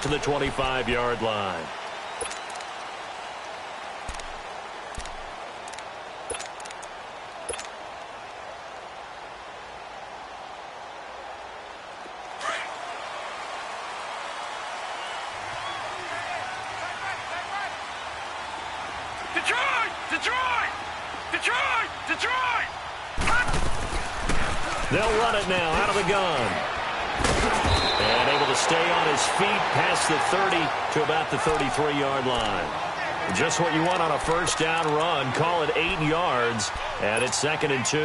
to the 25-yard line. They'll run it now out of the gun. And able to stay on his feet past the 30 to about the 33-yard line. Just what you want on a first down run. Call it 8 yards. And it's 2nd and 2.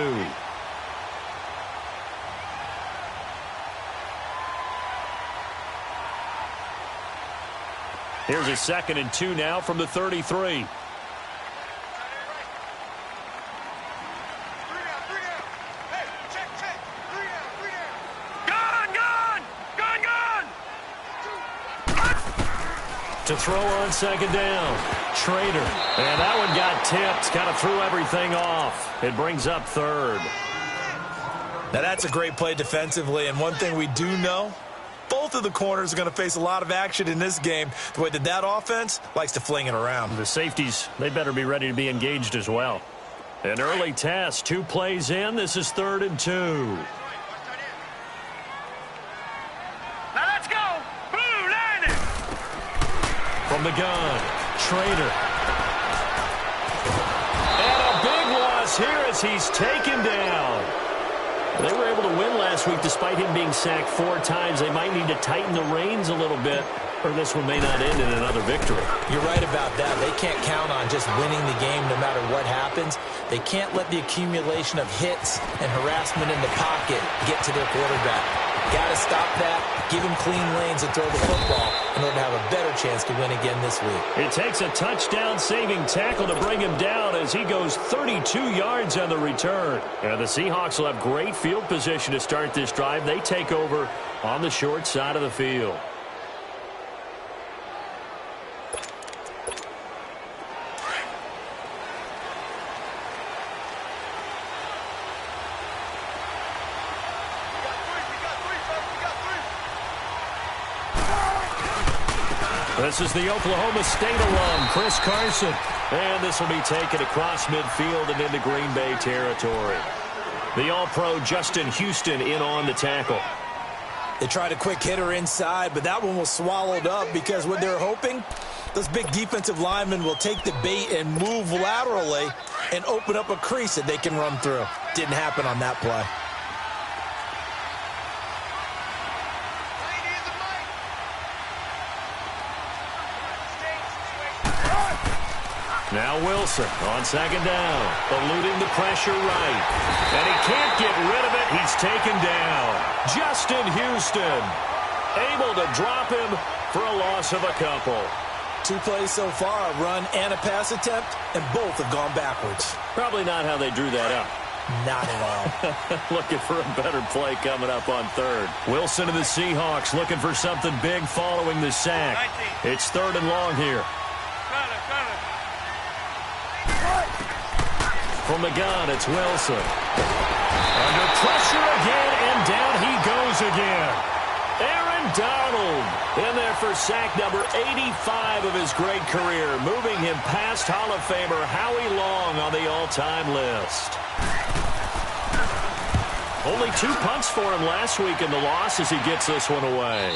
Here's a 2nd and 2 now from the 33. To throw on 2nd down. Trader. And that one got tipped. Kind of threw everything off. It brings up 3rd. Now that's a great play defensively, and one thing we do know, both of the corners are going to face a lot of action in this game. The way that offense likes to fling it around. The safeties, they better be ready to be engaged as well. An early test. 2 plays in. This is 3rd and 2. From the gun, Trader. And a big loss here as he's taken down. They were able to win last week despite him being sacked 4 times. They might need to tighten the reins a little bit, or this one may not end in another victory. You're right about that. They can't count on just winning the game no matter what happens. They can't let the accumulation of hits and harassment in the pocket get to their quarterback. Got to stop that, give him clean lanes and throw the football in order to have a better chance to win again this week. It takes a touchdown-saving tackle to bring him down as he goes 32 yards on the return. And the Seahawks will have great field position to start this drive. They take over on the short side of the field. This is the Oklahoma State alum, Chris Carson. And this will be taken across midfield and into Green Bay territory. The All-Pro Justin Houston in on the tackle. They tried a quick hitter inside, but that one was swallowed up because what they're hoping, those big defensive linemen will take the bait and move laterally and open up a crease that they can run through. Didn't happen on that play. Now Wilson on 2nd down, eluding the pressure right. And he can't get rid of it. He's taken down. Justin Houston able to drop him for a loss of a couple. 2 plays so far, a run and a pass attempt, and both have gone backwards. Probably not how they drew that up. Not at all. Looking for a better play coming up on 3rd. Wilson and the Seahawks looking for something big following the sack. It's 3rd and long here. From the gun, it's Wilson. Under pressure again, and down he goes again. Aaron Donald in there for sack number 85 of his great career, moving him past Hall of Famer Howie Long on the all-time list. Only 2 punts for him last week in the loss as he gets this one away.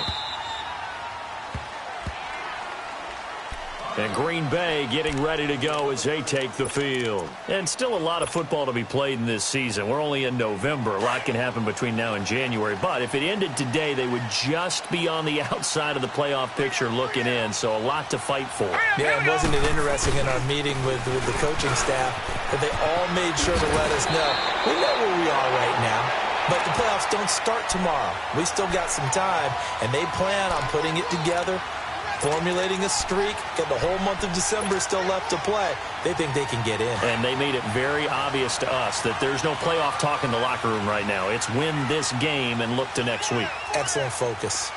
And Green Bay getting ready to go as they take the field. And still a lot of football to be played in this season. We're only in November. A lot can happen between now and January. But if it ended today, they would just be on the outside of the playoff picture looking in. So a lot to fight for. Yeah, and wasn't it interesting in our meeting with the coaching staff that they all made sure to let us know, we know where we are right now. But the playoffs don't start tomorrow. We still got some time, and they plan on putting it together, formulating a streak, got the whole month of December still left to play. They think they can get in. And they made it very obvious to us that there's no playoff talk in the locker room right now. It's win this game and look to next week. Excellent focus.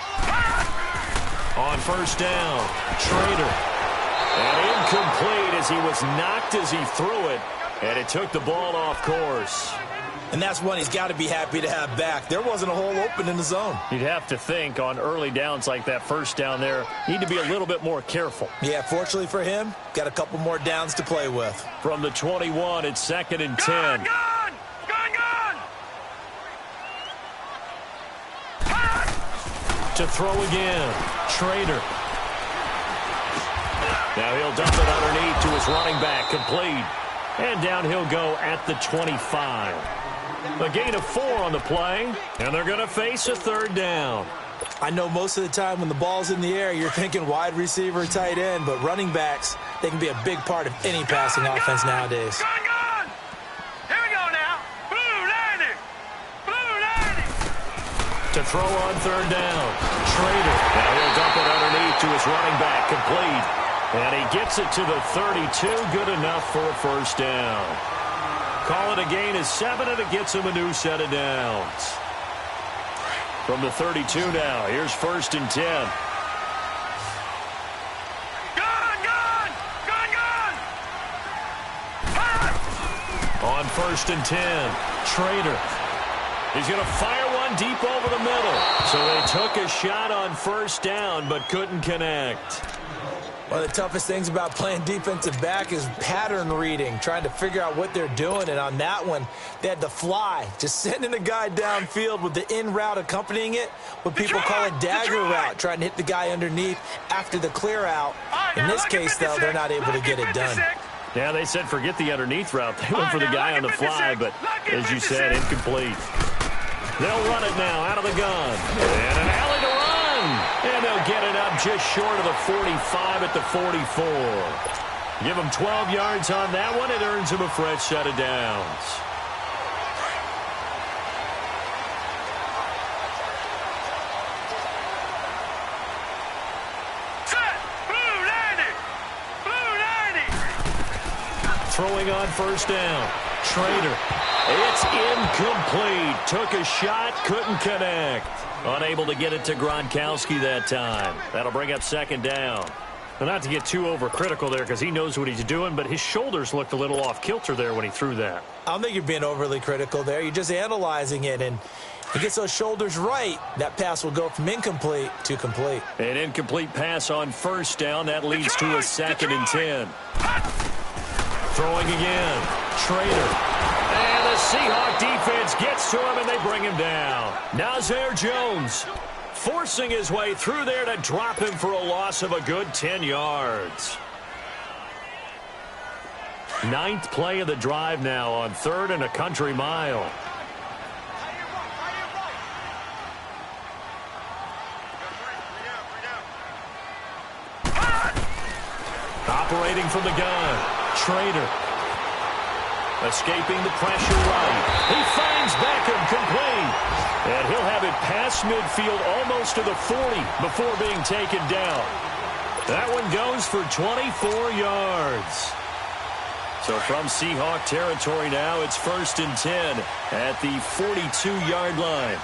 On 1st down, Trader. And incomplete as he was knocked as he threw it. And it took the ball off course. And that's one he's got to be happy to have back. There wasn't a hole open in the zone. You'd have to think on early downs like that first down there, need to be a little bit more careful. Yeah, fortunately for him, got a couple more downs to play with. From the 21, it's 2nd and 10. Gone! To throw again, Schrader. Now he'll dump it underneath to his running back, complete. And down he'll go at the 25. A gain of 4 on the play, and they're going to face a 3rd down. I know most of the time when the ball's in the air, you're thinking wide receiver, tight end, but running backs, they can be a big part of any passing offense nowadays. Gone! Here we go now. Blue 90! Blue 90! To throw on 3rd down, Schrader. Now he'll dump it underneath to his running back, complete. And he gets it to the 32, good enough for a 1st down. Call it a gain of 7, and it gets him a new set of downs. From the 32 now, here's 1st and 10. Gone! On 1st and 10, Schrader. He's going to fire one deep over the middle. So they took a shot on 1st down, but couldn't connect. One of the toughest things about playing defensive back is pattern reading, trying to figure out what they're doing. And on that one, they had the fly, just sending a guy downfield with the in route accompanying it, what people call a dagger route, trying to hit the guy underneath after the clear out. In this case, though, they're not able to get it done. Yeah, they said forget the underneath route. They went for the guy on the fly, but as you said, incomplete. They'll run it now out of the gun. And an alley to run. And they'll get it up just short of the 45 at the 44. Give them 12 yards on that one. It earns them a fresh set of downs. Set! Blue 90! Blue 90! Throwing on 1st down. Schrader. It's incomplete. Took a shot, couldn't connect. Unable to get it to Gronkowski that time. That'll bring up 2nd down. Well, not to get too overcritical there because he knows what he's doing, but his shoulders looked a little off kilter there when he threw that. I don't think you're being overly critical there. You're just analyzing it, and he gets those shoulders right. That pass will go from incomplete to complete. An incomplete pass on 1st down. That leads to a 2nd and 10. Throwing again. Schrader. And the Seahawk defense gets to him, and they bring him down. Nazir Jones forcing his way through there to drop him for a loss of a good 10 yards. 9th play of the drive now on 3rd and a country mile. Operating from the gun, Schrader. Escaping the pressure right. He finds Beckham complete. And he'll have it past midfield almost to the 40 before being taken down. That one goes for 24 yards. So from Seahawk territory now, it's 1st and 10 at the 42-yard line.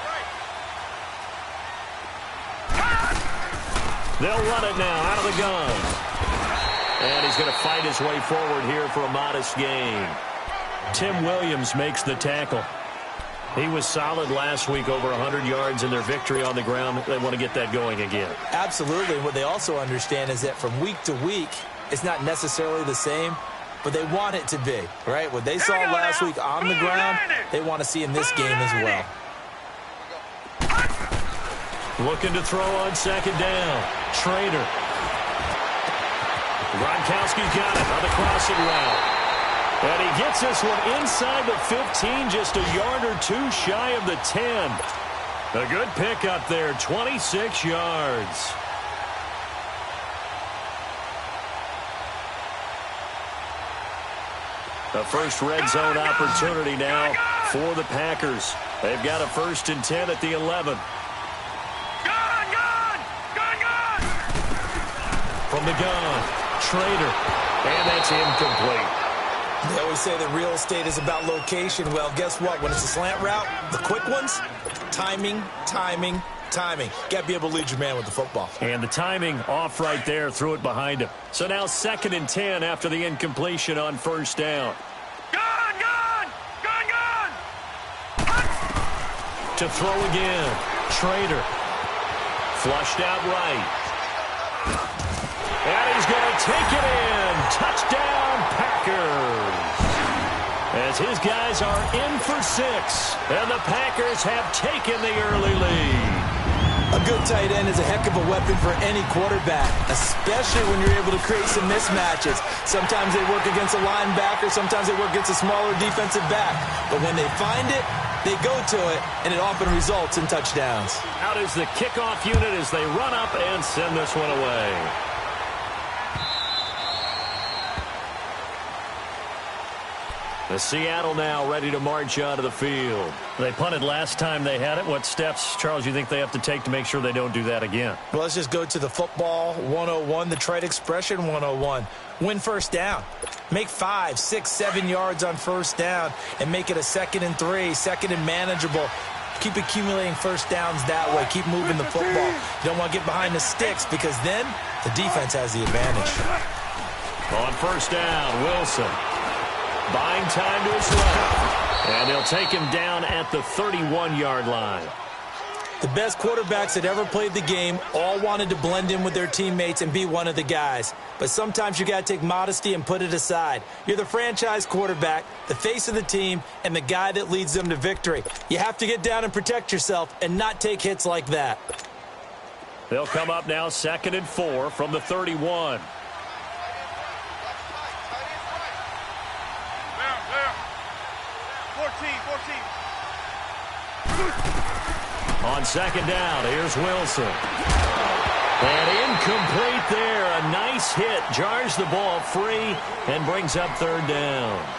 They'll run it now out of the gun. And he's going to fight his way forward here for a modest gain. Tim Williams makes the tackle. He was solid last week, over 100 yards in their victory on the ground. They want to get that going again. Absolutely. What they also understand is that from week to week, it's not necessarily the same, but they want it to be, right? What they saw last week on the ground, they want to see in this game as well. Looking to throw on 2nd down. Schrader. Gronkowski's got it on the crossing route. And he gets this one inside the 15, just a yard or two shy of the 10. A good pickup there, 26 yards. The first red zone opportunity now for the Packers. They've got a 1st and 10 at the 11. From the gun, Schrader. And that's incomplete. They always say that real estate is about location. Well, guess what? When it's a slant route, the quick ones, timing, timing, timing. Got to be able to lead your man with the football. And the timing off right there, threw it behind him. So now 2nd and 10 after the incompletion on 1st down. to throw again. Trader. Flushed out right. And he's going to take it in. Touchdown, Packers. As his guys are in for 6. And the Packers have taken the early lead. A good tight end is a heck of a weapon for any quarterback, especially when you're able to create some mismatches. Sometimes they work against a linebacker, sometimes they work against a smaller defensive back. But when they find it, they go to it, and it often results in touchdowns. Out is the kickoff unit as they run up and send this one away. The Seattle now ready to march onto the field. They punted last time they had it. What steps, Charles, you think they have to take to make sure they don't do that again? Well, let's just go to the football 101, the trade expression 101. Win first down. Make 5, 6, 7 yards on first down and make it a 2nd and 3, 2nd and manageable. Keep accumulating first downs that way. Keep moving the football. You don't want to get behind the sticks because then the defense has the advantage. On first down, Wilson. Buying time to his left. And they'll take him down at the 31-yard line. The best quarterbacks that ever played the game all wanted to blend in with their teammates and be one of the guys. But sometimes you got to take modesty and put it aside. You're the franchise quarterback, the face of the team, and the guy that leads them to victory. You have to get down and protect yourself and not take hits like that. They'll come up now 2nd and 4 from the 31. On 2nd down, here's Wilson. And incomplete there. A nice hit. Jars the ball free and brings up 3rd down.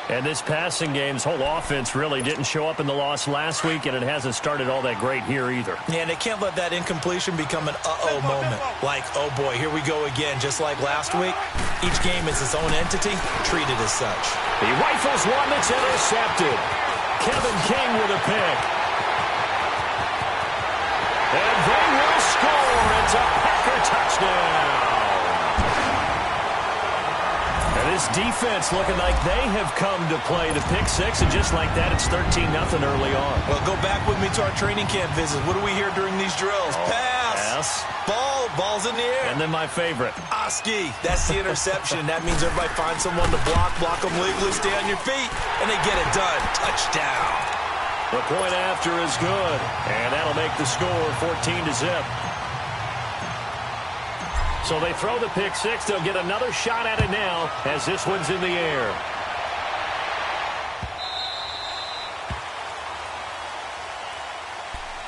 And this passing game's whole offense really didn't show up in the loss last week, and it hasn't started all that great here either. Yeah, and they can't let that incompletion become an uh-oh moment. Like, oh boy, here we go again. Just like last week, each game is its own entity, treated as such. He rifles one that's intercepted. Kevin King with a pick. And they will score. It's a Packer touchdown. And this defense looking like they have come to play the pick 6, and just like that, it's 13-0 early on. Well, go back with me to our training camp visit. What do we hear during these drills? Pass. Ball's in the air. And then my favorite. Oski. That's the interception. That means everybody finds someone to block them legally, stay on your feet, and they get it done. Touchdown. The point after is good, and that'll make the score 14-0. So they throw the pick 6. They'll get another shot at it now as this one's in the air.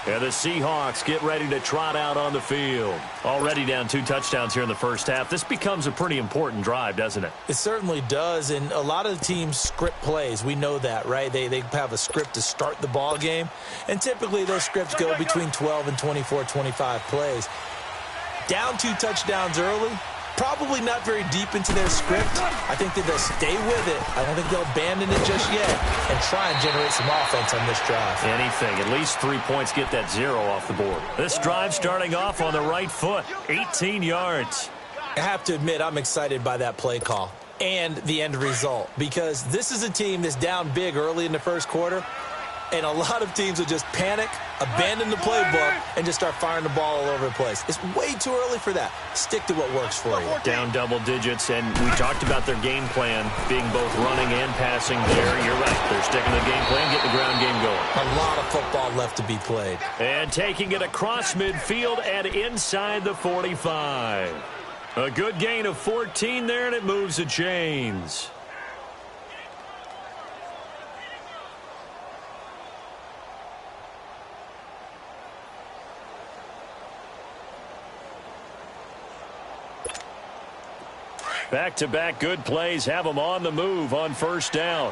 And the Seahawks get ready to trot out on the field. Already down 2 touchdowns here in the first half. This becomes a pretty important drive, doesn't it? It certainly does, and a lot of the teams script plays. We know that, right? They have a script to start the ball game, and typically those scripts go between 12 and 24, 25 plays. Down 2 touchdowns early, probably not very deep into their script. I think that they'll stay with it. I don't think they'll abandon it just yet and try and generate some offense on this drive. Anything. At least 3 points, get that 0 off the board. This drive starting off on the right foot. 18 yards. I have to admit, I'm excited by that play call and the end result because this is a team that's down big early in the first quarter, and a lot of teams will just panic, abandon the playbook, and just start firing the ball all over the place. It's way too early for that. Stick to what works for you. Down double digits, and we talked about their game plan being both running and passing there. You're right. They're sticking to the game plan, getting the ground game going. A lot of football left to be played. And taking it across midfield and inside the 45. A good gain of 14 there, and it moves the chains. Back-to-back good plays have them on the move on first down.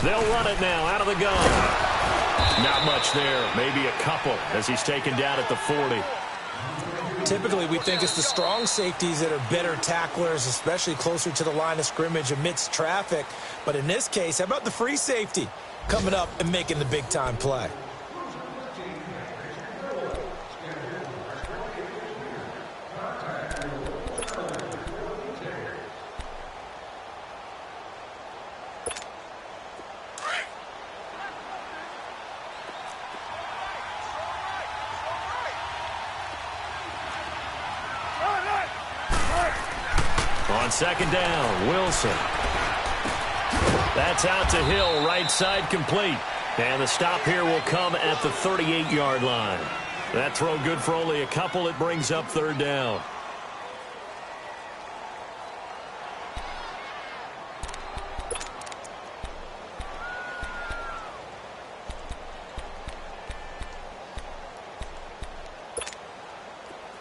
They'll run it now out of the gun. Not much there. Maybe a couple as he's taken down at the 40. Typically, we think it's the strong safeties that are better tacklers, especially closer to the line of scrimmage amidst traffic. But in this case, how about the free safety coming up and making the big-time play? On second down, Wilson. That's out to Hill, right side complete. And the stop here will come at the 38-yard line. That throw good for only a couple. It brings up third down.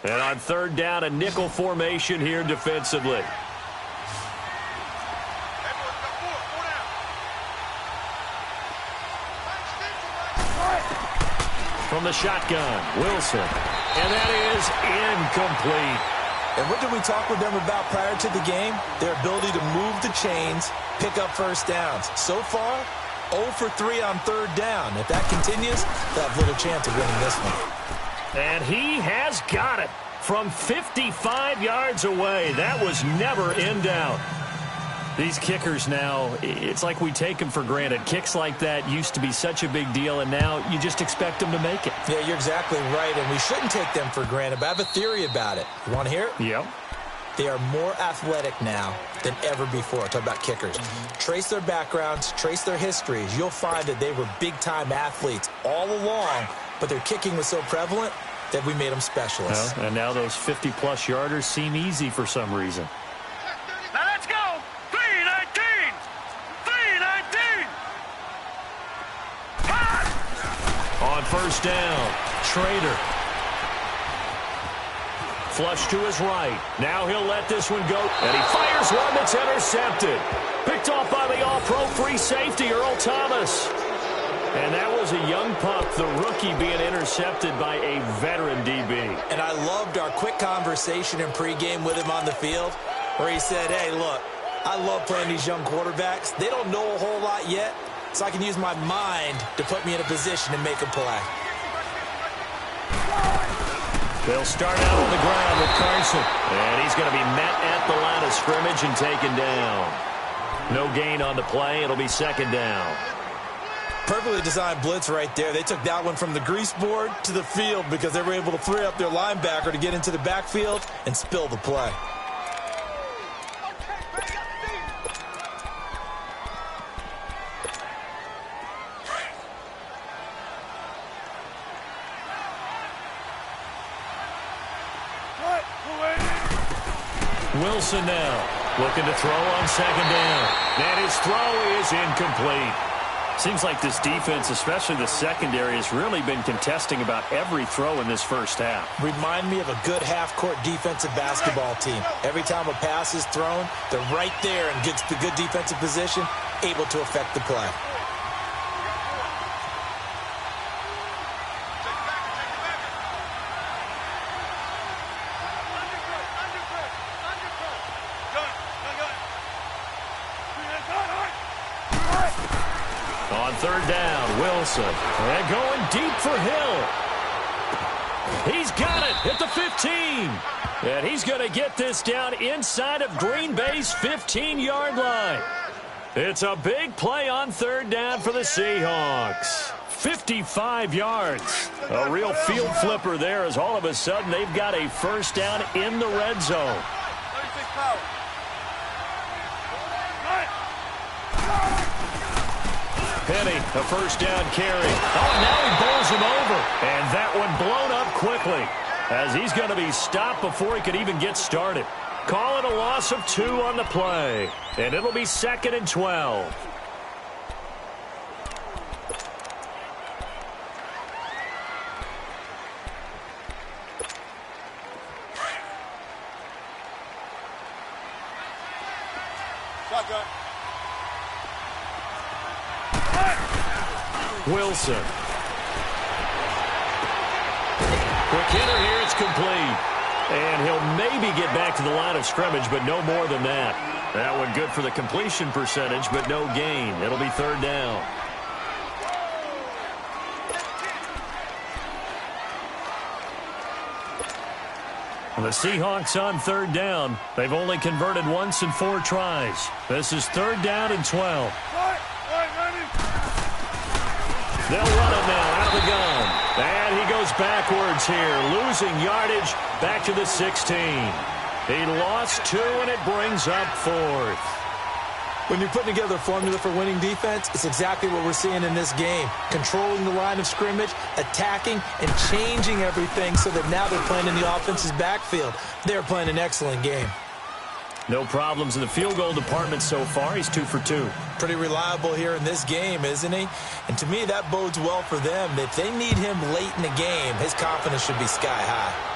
And on third down, a nickel formation here defensively. From the shotgun, Wilson. And that is incomplete. And what did we talk with them about prior to the game? Their ability to move the chains, pick up first downs. So far, 0 for 3 on third down. If that continues, they'll have little chance of winning this one. And he has got it from 55 yards away. That was never in doubt. These kickers now, it's like we take them for granted. Kicks like that used to be such a big deal, and now you just expect them to make it. Yeah, you're exactly right, and we shouldn't take them for granted, but I have a theory about it. You want to hear it? Yep. They are more athletic now than ever before. Talk about kickers. Trace their backgrounds, trace their histories. You'll find that they were big-time athletes all along, but their kicking was so prevalent that we made them specialists. Well, and now those 50-plus yarders seem easy for some reason. Now let's go. 319. 319. On first down, Schrader. Flush to his right. Now he'll let this one go. And he fires one that's intercepted. Picked off by the all-pro free safety, Earl Thomas. And that was a young pup, the rookie, being intercepted by a veteran DB. And I loved our quick conversation in pregame with him on the field where he said, hey, look, I love playing these young quarterbacks. They don't know a whole lot yet, so I can use my mind to put me in a position to make a play. They'll start out on the ground with Carson. And he's going to be met at the line of scrimmage and taken down. No gain on the play. It'll be second down. Perfectly designed blitz right there. They took that one from the grease board to the field because they were able to free up their linebacker to get into the backfield and spill the play. Wilson now looking to throw on second down. And his throw is incomplete. Seems like this defense, especially the secondary, has really been contesting about every throw in this first half. Remind me of a good half-court defensive basketball team. Every time a pass is thrown, they're right there and gets the good defensive position, able to affect the play. On third down, Wilson. And going deep for Hill. He's got it at the 15. And he's going to get this down inside of Green Bay's 15-yard line. It's a big play on third down for the Seahawks. 55 yards. A real field flipper there as all of a sudden they've got a first down in the red zone. Penny, a first down carry. Oh, now he bowls him over. And that one blown up quickly as he's going to be stopped before he could even get started. Call it a loss of 2 on the play. And it'll be 2nd and 12. Shotgun. Wilson. Quick hitter here, it's complete. And he'll maybe get back to the line of scrimmage, but no more than that. That one good for the completion percentage, but no gain. It'll be third down. The Seahawks on third down. They've only converted once in 4 tries. This is third down and 12. They'll run it now out of the gun. And he goes backwards here, losing yardage back to the 16. He lost 2, and it brings up 4th. When you're putting together a formula for winning defense, it's exactly what we're seeing in this game. Controlling the line of scrimmage, attacking, and changing everything so that now they're playing in the offense's backfield. They're playing an excellent game. No problems in the field goal department so far. He's 2 for 2. Pretty reliable here in this game, isn't he? And to me, that bodes well for them. If they need him late in the game, his confidence should be sky high.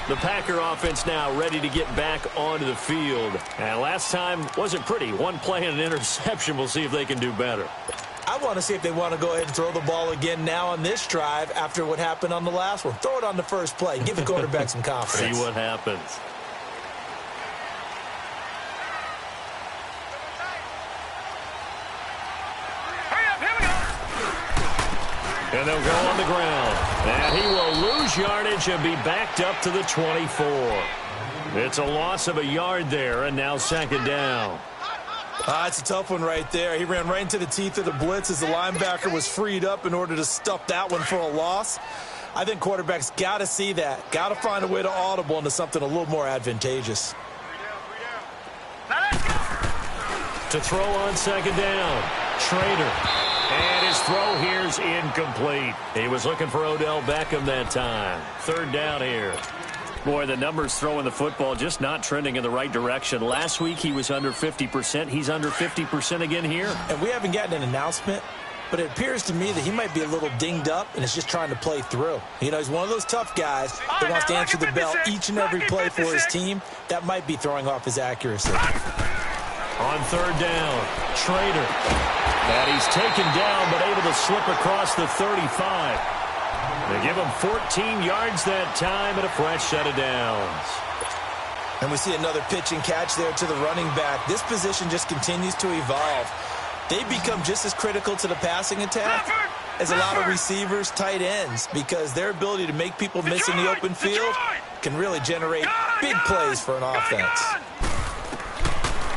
The Packer offense now ready to get back onto the field. And last time wasn't pretty. One play and an interception. We'll see if they can do better. I want to see if they want to go ahead and throw the ball again now on this drive after what happened on the last one. Throw it on the first play. Give the quarterback some confidence. See what happens. And they'll go on the ground. And he will lose yardage and be backed up to the 24. It's a loss of a yard there, and now 2nd down. It's a tough one right there. He ran right into the teeth of the blitz as the linebacker was freed up in order to stuff that one for a loss. I think quarterbacks got to see that. Got to find a way to audible into something a little more advantageous. To throw on 2nd down, Schrader. And his throw here's incomplete. He was looking for Odell Beckham that time. 3rd down here. Boy, the numbers throwing the football just not trending in the right direction. Last week he was under 50%. He's under 50% again here. And we haven't gotten an announcement, but it appears to me that he might be a little dinged up and is just trying to play through. You know, he's one of those tough guys that wants to answer the bell each and every play for his team. That might be throwing off his accuracy. On 3rd down, Schrader. And he's taken down but able to slip across the 35. They give him 14 yards that time and a fresh set of downs. And we see another pitch and catch there to the running back. This position just continues to evolve. They become just as critical to the passing attack as a lot of receivers, tight ends, because their ability to make people miss in the open field can really generate big plays for an offense.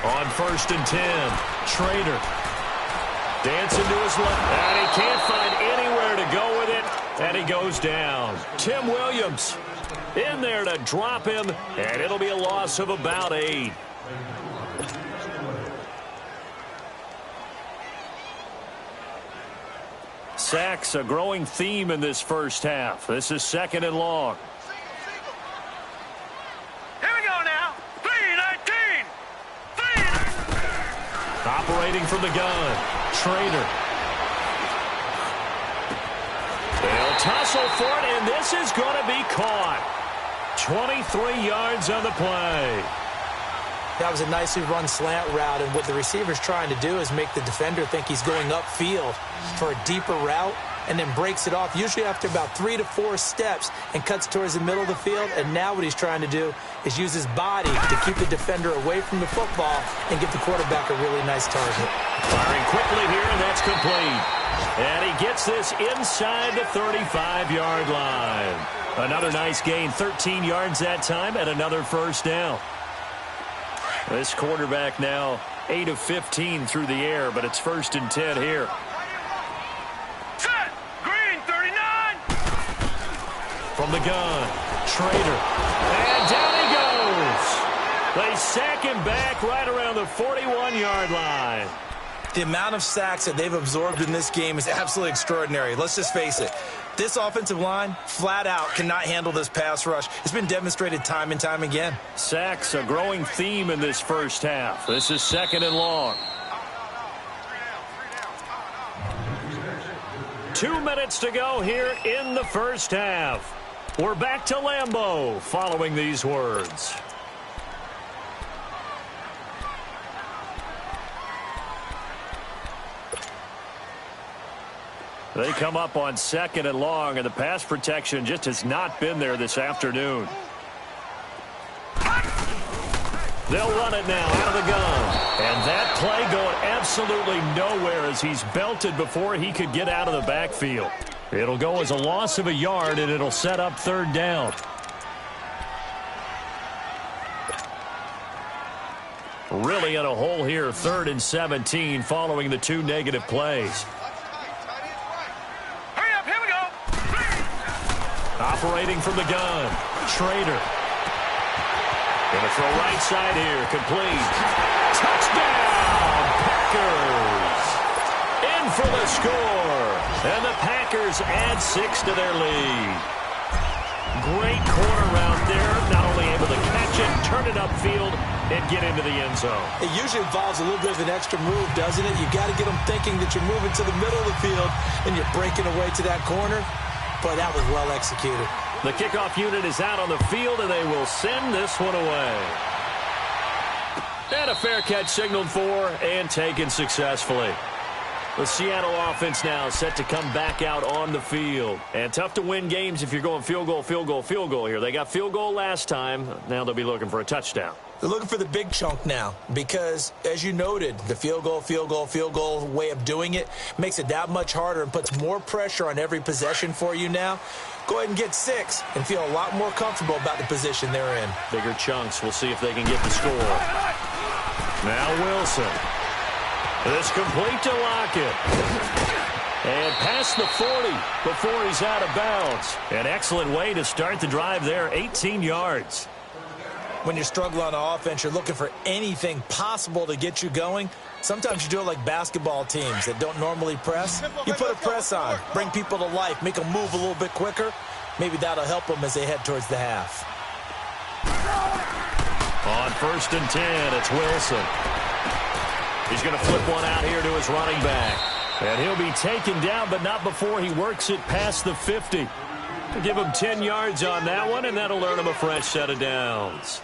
On 1st and 10, Schrader. Dancing to his left, and he can't find anywhere to go with it, and he goes down. Tim Williams in there to drop him, and it'll be a loss of about 8. Sacks, a growing theme in this first half. This is 2nd and long. Here we go now. 3-19. Operating from the gun, Schrader. They'll tussle for it, and this is going to be caught. 23 yards on the play. That was a nicely run slant route, and what the receiver's trying to do is make the defender think he's going upfield for a deeper route, and then breaks it off, usually after about 3 to 4 steps, and cuts towards the middle of the field. And now what he's trying to do is use his body to keep the defender away from the football and give the quarterback a really nice target. Firing quickly here, and that's complete. And he gets this inside the 35-yard line. Another nice gain, 13 yards that time, and another 1st down. This quarterback now 8 of 15 through the air, but it's 1st and 10 here. Set. Green, 39. From the gun, Schrader. And down he goes. They sack him back right around the 41-yard line. The amount of sacks that they've absorbed in this game is absolutely extraordinary. Let's just face it. This offensive line, flat out, cannot handle this pass rush. It's been demonstrated time and time again. Sacks, a growing theme in this first half. This is 2nd and long. 2 minutes to go here in the first half. We're back to Lambeau following these words. They come up on 2nd and long, and the pass protection just has not been there this afternoon. They'll run it now out of the gun. And that play going absolutely nowhere as he's belted before he could get out of the backfield. It'll go as a loss of a yard, and it'll set up 3rd down. Really in a hole here, 3rd and 17 following the 2 negative plays. Operating from the gun, Schrader. Going to throw right side here, complete. Touchdown, Packers! In for the score. And the Packers add 6 to their lead. Great corner route there. Not only able to catch it, turn it upfield, and get into the end zone. It usually involves a little bit of an extra move, doesn't it? You've got to get them thinking that you're moving to the middle of the field and you're breaking away to that corner. Boy, that was well executed. The kickoff unit is out on the field, and they will send this one away. And a fair catch signaled for and taken successfully. The Seattle offense now set to come back out on the field. And tough to win games if you're going field goal, field goal, field goal here. They got field goal last time. Now they'll be looking for a touchdown. They're looking for the big chunk now because, as you noted, the field goal way of doing it makes it that much harder and puts more pressure on every possession for you now. Go ahead and get 6 and feel a lot more comfortable about the position they're in. Bigger chunks. We'll see if they can get the score. Now Wilson. This complete to Lockett. And past the 40 before he's out of bounds. An excellent way to start the drive there, 18 yards. When you're struggling on offense, you're looking for anything possible to get you going. Sometimes you do it like basketball teams that don't normally press. You put a press on, bring people to life, make them move a little bit quicker. Maybe that'll help them as they head towards the half. On 1st and 10, it's Wilson. He's going to flip one out here to his running back. And he'll be taken down, but not before he works it past the 50. Give him 10 yards on that one, and that'll earn him a fresh set of downs.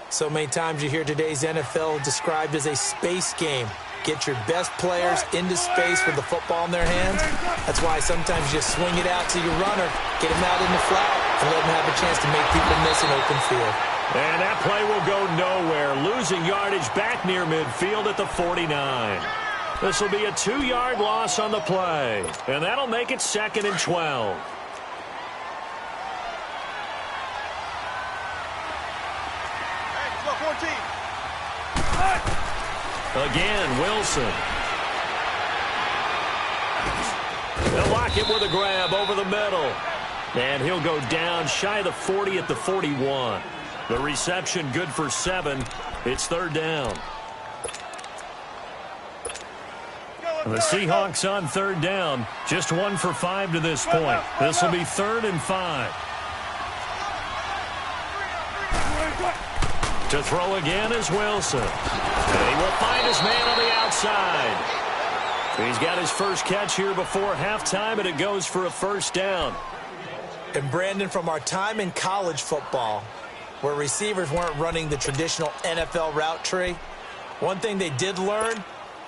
So many times you hear today's NFL described as a space game. Get your best players into space with the football in their hands. That's why sometimes you just swing it out to your runner, get him out in the flat, and let him have a chance to make people miss an open field. And that play will go nowhere, losing yardage back near midfield at the 49. This will be a 2-yard loss on the play, and that'll make it 2nd and 12. Again, Wilson. They'll lock it with a grab over the middle. And he'll go down shy of the 40 at the 41. The reception good for 7. It's 3rd down. The Seahawks on 3rd down. Just 1 for 5 to this point. This will be 3rd and 5. To throw again is Wilson. And he will find his man on the outside. He's got his first catch here before halftime, and it goes for a 1st down. And Brandon, from our time in college football, where receivers weren't running the traditional NFL route tree, one thing they did learn,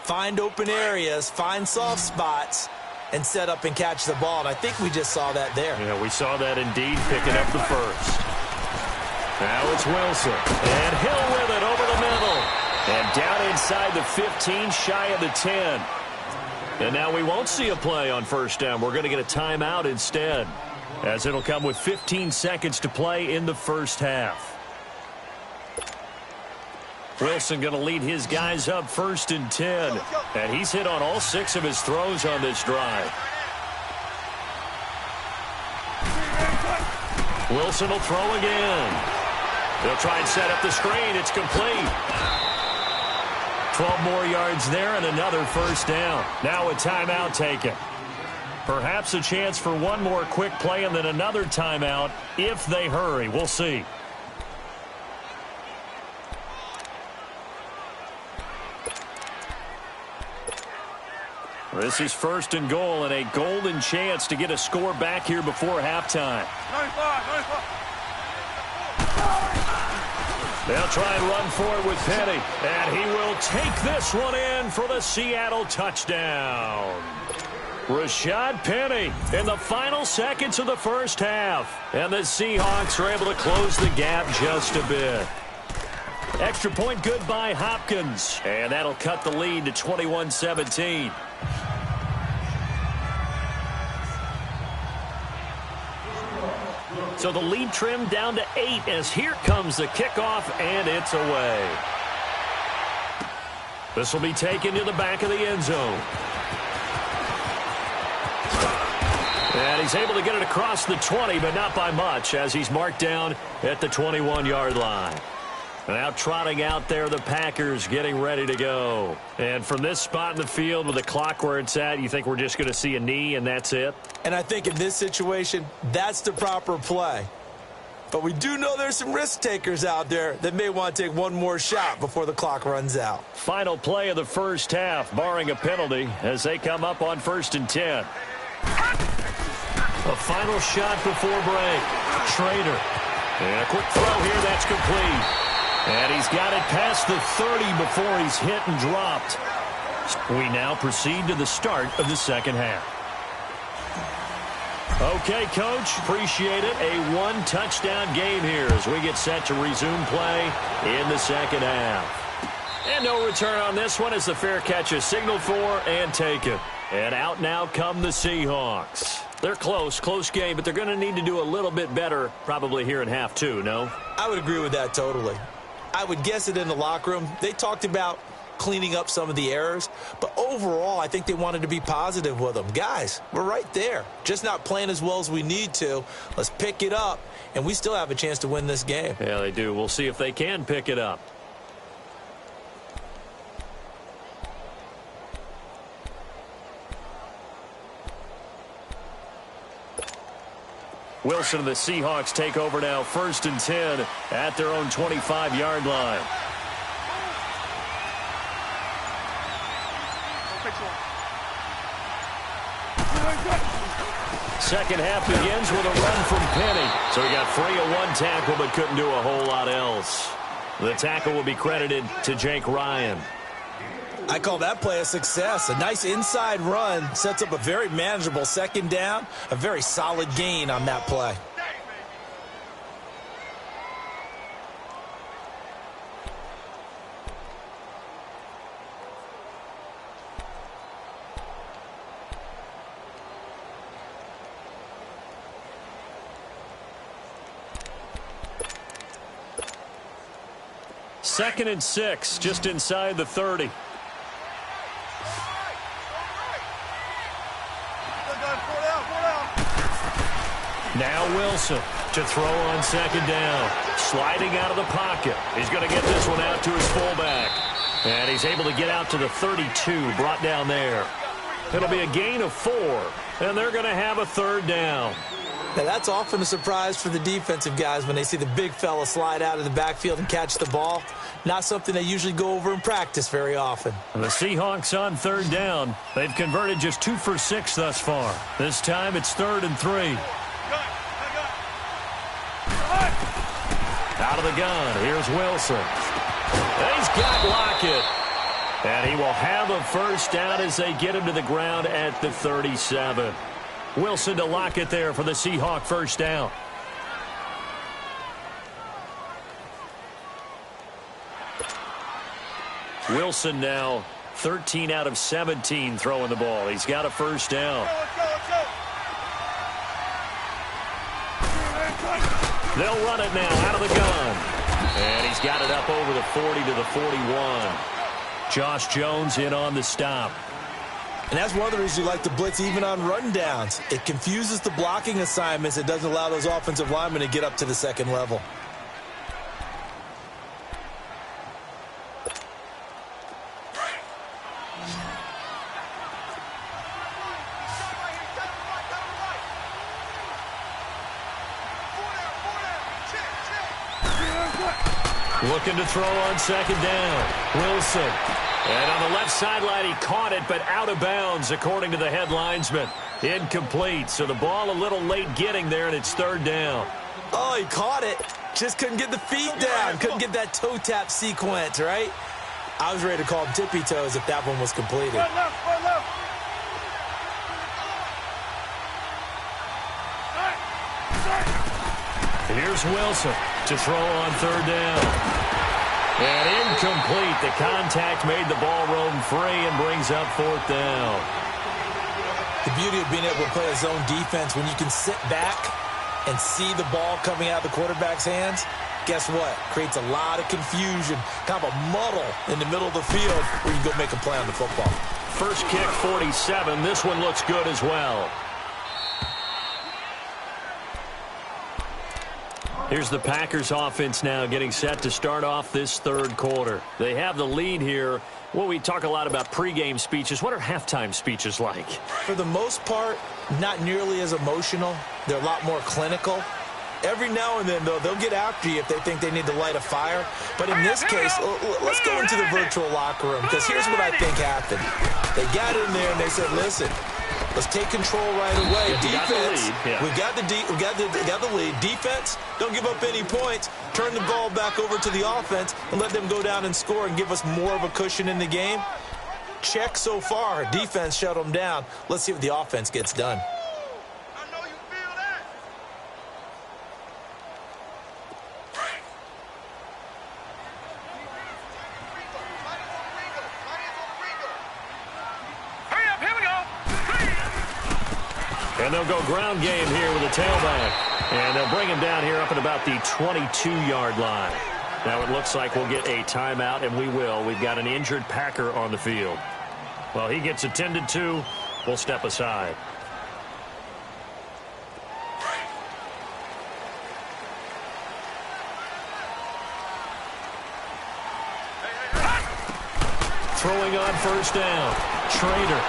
find open areas, find soft spots, and set up and catch the ball. And I think we just saw that there. Yeah, we saw that indeed, picking up the first. Now it's Wilson. And Hill with it over the middle. And down inside the 15, shy of the 10. And now we won't see a play on 1st down. We're going to get a timeout instead, as it'll come with 15 seconds to play in the 1st half. Wilson going to lead his guys up 1st and 10. And he's hit on all 6 of his throws on this drive. Wilson will throw again. They'll try and set up the screen. It's complete. 12 more yards there and another 1st down. Now a timeout taken. Perhaps a chance for one more quick play and then another timeout if they hurry. We'll see. This is 1st and goal and a golden chance to get a score back here before halftime. They'll try and run for it with Penny, and he will take this one in for the Seattle touchdown. Rashad Penny in the final seconds of the 1st half, and the Seahawks are able to close the gap just a bit. Extra point good by Hopkins, and that'll cut the lead to 21-17. So the lead trimmed down to 8 as here comes the kickoff, and it's away. This will be taken to the back of the end zone. And he's able to get it across the 20, but not by much, as he's marked down at the 21-yard line. Now trotting out there, the Packers getting ready to go. And from this spot in the field with the clock where it's at, you think we're just going to see a knee and that's it? And I think in this situation, that's the proper play. But we do know there's some risk takers out there that may want to take one more shot before the clock runs out. Final play of the first half, barring a penalty, as they come up on 1st and 10. A final shot before break. Schrader. And a quick throw here, that's complete. And he's got it past the 30 before he's hit and dropped. We now proceed to the start of the second half. Okay, Coach, appreciate it. A one-touchdown game here as we get set to resume play in the second half. And no return on this one as the fair catch is signaled for and taken. And out now come the Seahawks. They're close game, but they're going to need to do a little bit better probably here in half two, no? I would agree with that totally. I would guess it in the locker room. They talked about cleaning up some of the errors, but overall, I think they wanted to be positive with them. Guys, we're right there. Just not playing as well as we need to. Let's pick it up, and we still have a chance to win this game. Yeah, they do. We'll see if they can pick it up. Wilson and the Seahawks take over now, 1st and 10 at their own 25-yard line. Second half begins with a run from Penny. So he got free of one tackle but couldn't do a whole lot else. The tackle will be credited to Jake Ryan. I call that play a success. A nice inside run sets up a very manageable second down. A very solid gain on that play. Second and 6, just inside the 30. Now Wilson to throw on second down. Sliding out of the pocket. He's going to get this one out to his fullback. And he's able to get out to the 32, brought down there. It'll be a gain of 4, and they're going to have a third down. Now, that's often a surprise for the defensive guys when they see the big fella slide out of the backfield and catch the ball. Not something they usually go over in practice very often. The Seahawks on third down. They've converted just 2 for 6 thus far. This time it's 3rd and 3. Out of the gun, here's Wilson. And he's got Lockett. And he will have a first down as they get him to the ground at the 37. Wilson to Lockett there for the Seahawk first down. Wilson now 13 out of 17 throwing the ball. He's got a first down. They'll run it now out of the gun. And he's got it up over the 40 to the 41. Josh Jones in on the stop. And that's one of the reasons you like to blitz even on rundowns. It confuses the blocking assignments. It doesn't allow those offensive linemen to get up to the second level. Looking to throw on second down. Wilson. And on the left sideline, he caught it, but out of bounds, according to the head linesman. Incomplete. So the ball a little late getting there, and it's third down. Oh, he caught it. Just couldn't get the feet down. Couldn't get that toe tap sequence, right? I was ready to call him tippy toes if that one was completed. Here's Wilson to throw on third down. And incomplete. The contact made the ball roam free and brings up fourth down. The beauty of being able to play a zone defense, when you can sit back and see the ball coming out of the quarterback's hands, guess what? Creates a lot of confusion, kind of a muddle in the middle of the field where you can go make a play on the football. First kick, 47. This one looks good as well. Here's the Packers offense now getting set to start off this third quarter. They have the lead here. Well, we talk a lot about pregame speeches. What are halftime speeches like? For the most part, not nearly as emotional. They're a lot more clinical. Every now and then, though, they'll get after you if they think they need to light a fire. But in this case, let's go into the virtual locker room, because here's what I think happened. They got in there and they said, listen, let's take control right away. Defense, we got the lead. Defense, don't give up any points. Turn the ball back over to the offense and let them go down and score and give us more of a cushion in the game. Check so far. Defense shut them down. Let's see if the offense gets done. And they'll go ground game here with a tailback. And they'll bring him down here up at about the 22-yard line. Now it looks like we'll get a timeout, and we will. We've got an injured Packer on the field. Well, he gets attended to. We'll step aside. Throwing on first down. Trader.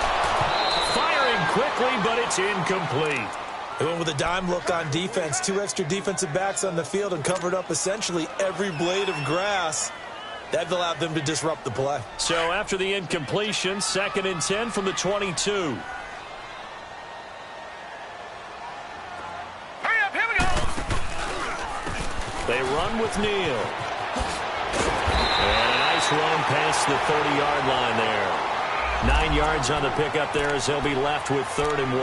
Quickly, but it's incomplete. They went with a dime look on defense. 2 extra defensive backs on the field and covered up essentially every blade of grass. That allowed them to disrupt the play. So after the incompletion, 2nd and 10 from the 22. Hurry up, here we go. They run with Neal. And a nice run past the 30-yard line there. 9 yards on the pickup there as they'll be left with 3rd and 1.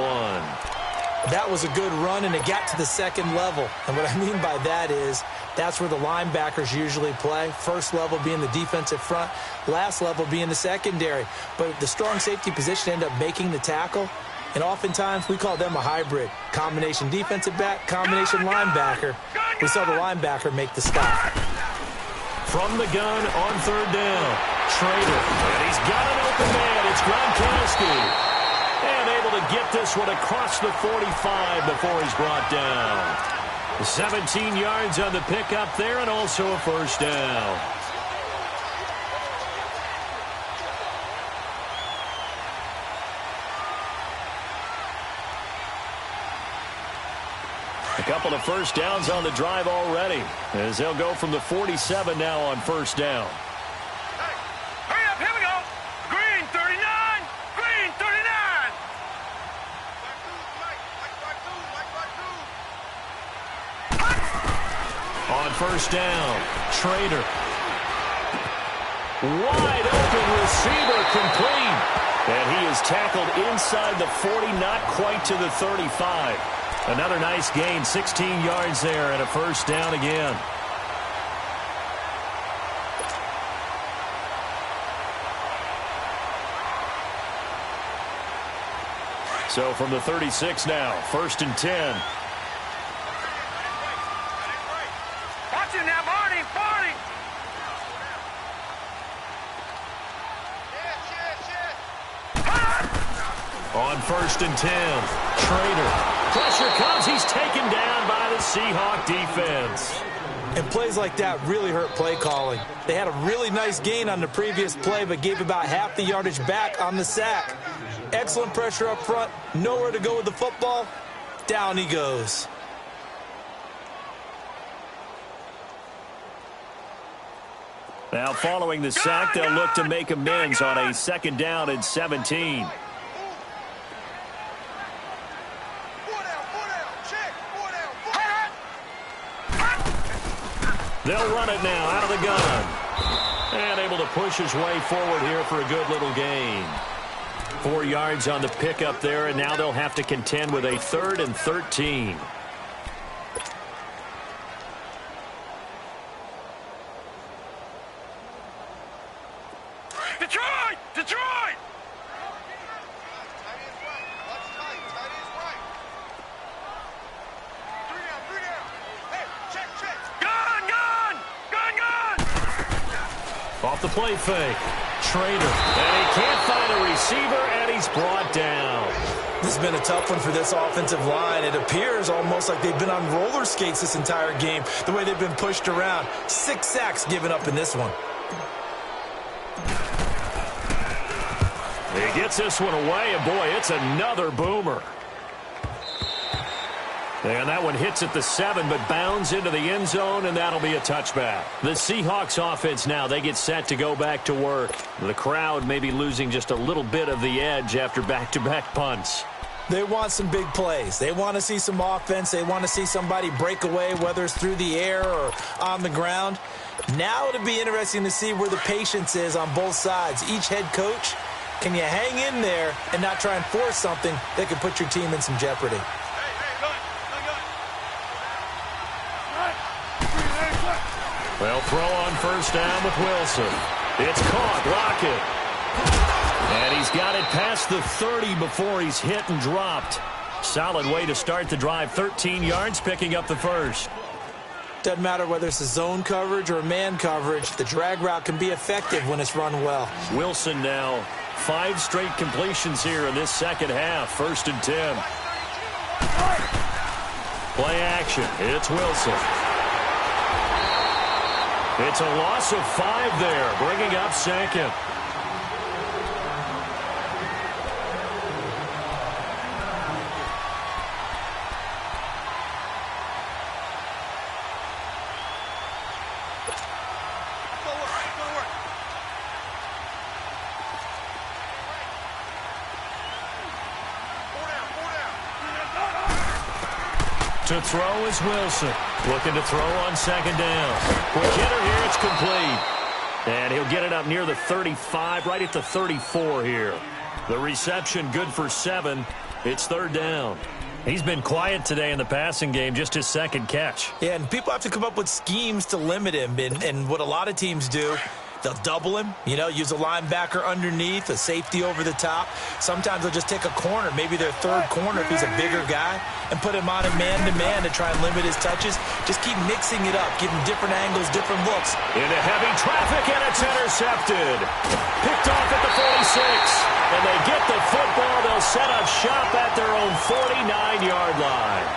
That was a good run, and it got to the second level. And what I mean by that is that's where the linebackers usually play. First level being the defensive front, last level being the secondary. But the strong safety position ended up making the tackle, and oftentimes we call them a hybrid. Combination defensive back, combination linebacker. We saw the linebacker make the stop. From the gun on 3rd down, Trader. And he's got an open man. It's Gronkowski. And able to get this one across the 45 before he's brought down. 17 yards on the pickup there, and also a first down. A couple of first downs on the drive already, as they'll go from the 47 now on first down. Hey, hurry up, here we go. Green 39, green 39. On first down, Trader. Wide open receiver, complete. And he is tackled inside the 40, not quite to the 35. Another nice gain, 16 yards there, and a first down again. So from the 36 now, 1st and 10. Watch him now, Barney, Barney. On 1st and 10, Trader. Pressure comes. He's taken down by the Seahawk defense. And plays like that really hurt play calling. They had a really nice gain on the previous play, but gave about half the yardage back on the sack. Excellent pressure up front. Nowhere to go with the football. Down he goes. Now following the sack, they'll look to make amends on a 2nd down and 17. They'll run it now out of the gun. And able to push his way forward here for a good little gain. 4 yards on the pickup there, and now they'll have to contend with a 3rd and 13. Detroit! Detroit! Off the play fake. Trader. And he can't find a receiver, and he's brought down. The has been a tough one for this offensive line. It appears almost like they've been on roller skates this entire game, the way they've been pushed around. 6 sacks given up in this one. He gets this one away, and boy, it's another boomer. And that one hits at the 7, but bounds into the end zone, and that'll be a touchback. The Seahawks offense now, they get set to go back to work. The crowd may be losing just a little bit of the edge after back-to-back punts. They want some big plays. They want to see some offense. They want to see somebody break away, whether it's through the air or on the ground. Now it'll be interesting to see where the patience is on both sides. Each head coach, can you hang in there and not try and force something that could put your team in some jeopardy? Well, throw on first down with Wilson. It's caught. Lockett. And he's got it past the 30 before he's hit and dropped. Solid way to start the drive. 13 yards, picking up the first. Doesn't matter whether it's a zone coverage or a man coverage. The drag route can be effective when it's run well. Wilson now 5 straight completions here in this second half. 1st and 10. Play action. It's Wilson. It's a loss of 5 there, bringing up 2nd. To throw is Wilson. Looking to throw on 2nd down. Quick hitter here, it's complete. And he'll get it up near the 35, right at the 34 here. The reception good for 7. It's 3rd down. He's been quiet today in the passing game, just his 2nd catch. Yeah, and people have to come up with schemes to limit him. And what a lot of teams do, they'll double him, use a linebacker underneath, a safety over the top. Sometimes they'll just take a corner, maybe their 3rd corner if he's a bigger guy, and put him on a man-to-man to try and limit his touches. Just keep mixing it up, give him different angles, different looks. Into heavy traffic, and it's intercepted. Picked off at the 46. And they get the football. They'll set up shop at their own 49-yard line.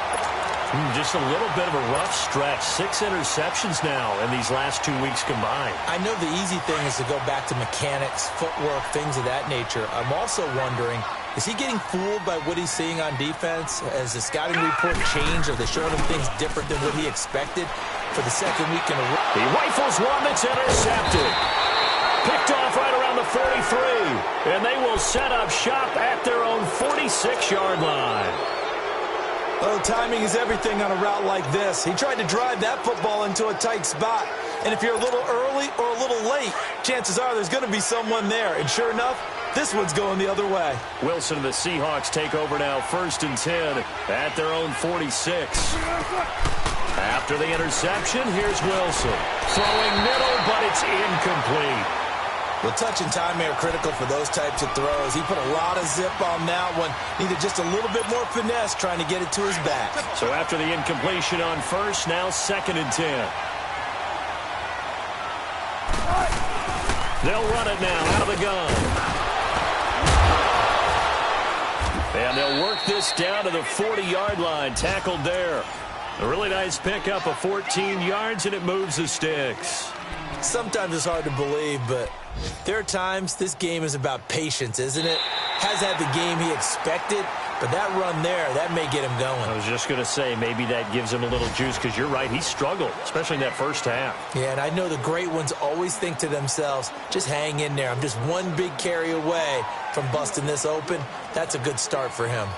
Just a little bit of a rough stretch. 6 interceptions now in these last 2 weeks combined. I know the easy thing is to go back to mechanics, footwork, things of that nature. I'm also wondering, is he getting fooled by what he's seeing on defense? Has the scouting report changed? Are they showing him things different than what he expected for the 2nd week in a row? He rifles one that's intercepted. Picked off right around the 43. And they will set up shop at their own 46-yard line. Well, timing is everything on a route like this. He tried to drive that football into a tight spot. And if you're a little early or a little late, chances are there's going to be someone there. And sure enough, this one's going the other way. Wilson and the Seahawks take over now, 1st and 10 at their own 46. After the interception, here's Wilson. Throwing middle, but it's incomplete. Well, touch and timing are critical for those types of throws. He put a lot of zip on that one. Needed just a little bit more finesse trying to get it to his back. So after the incompletion on 1st, now 2nd and 10. They'll run it now out of the gun. And they'll work this down to the 40-yard line. Tackled there. A really nice pickup of 14 yards, and it moves the sticks. Sometimes it's hard to believe, but there are times this game is about patience, isn't it? Has had the game he expected, but that run there, that may get him going. I was just going to say, maybe that gives him a little juice, because you're right, he struggled, especially in that 1st half. Yeah, and I know the great ones always think to themselves, just hang in there. I'm just one big carry away from busting this open. That's a good start for him.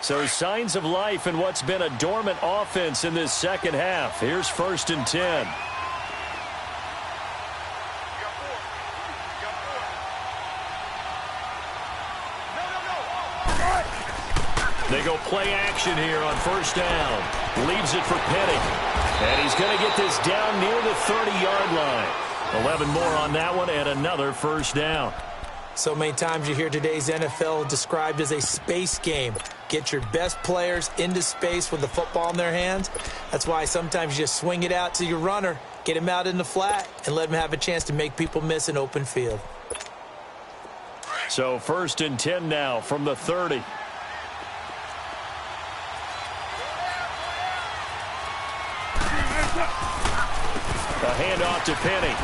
So signs of life in what's been a dormant offense in this 2nd half. Here's 1st and 10. They go play action here on 1st down. Leaves it for Penny. And he's going to get this down near the 30-yard line. 11 more on that one and another 1st down. So many times you hear today's NFL described as a space game. Get your best players into space with the football in their hands. That's why sometimes you just swing it out to your runner, get him out in the flat, and let him have a chance to make people miss an open field. So 1st and 10 now from the 30. A handoff to Penny.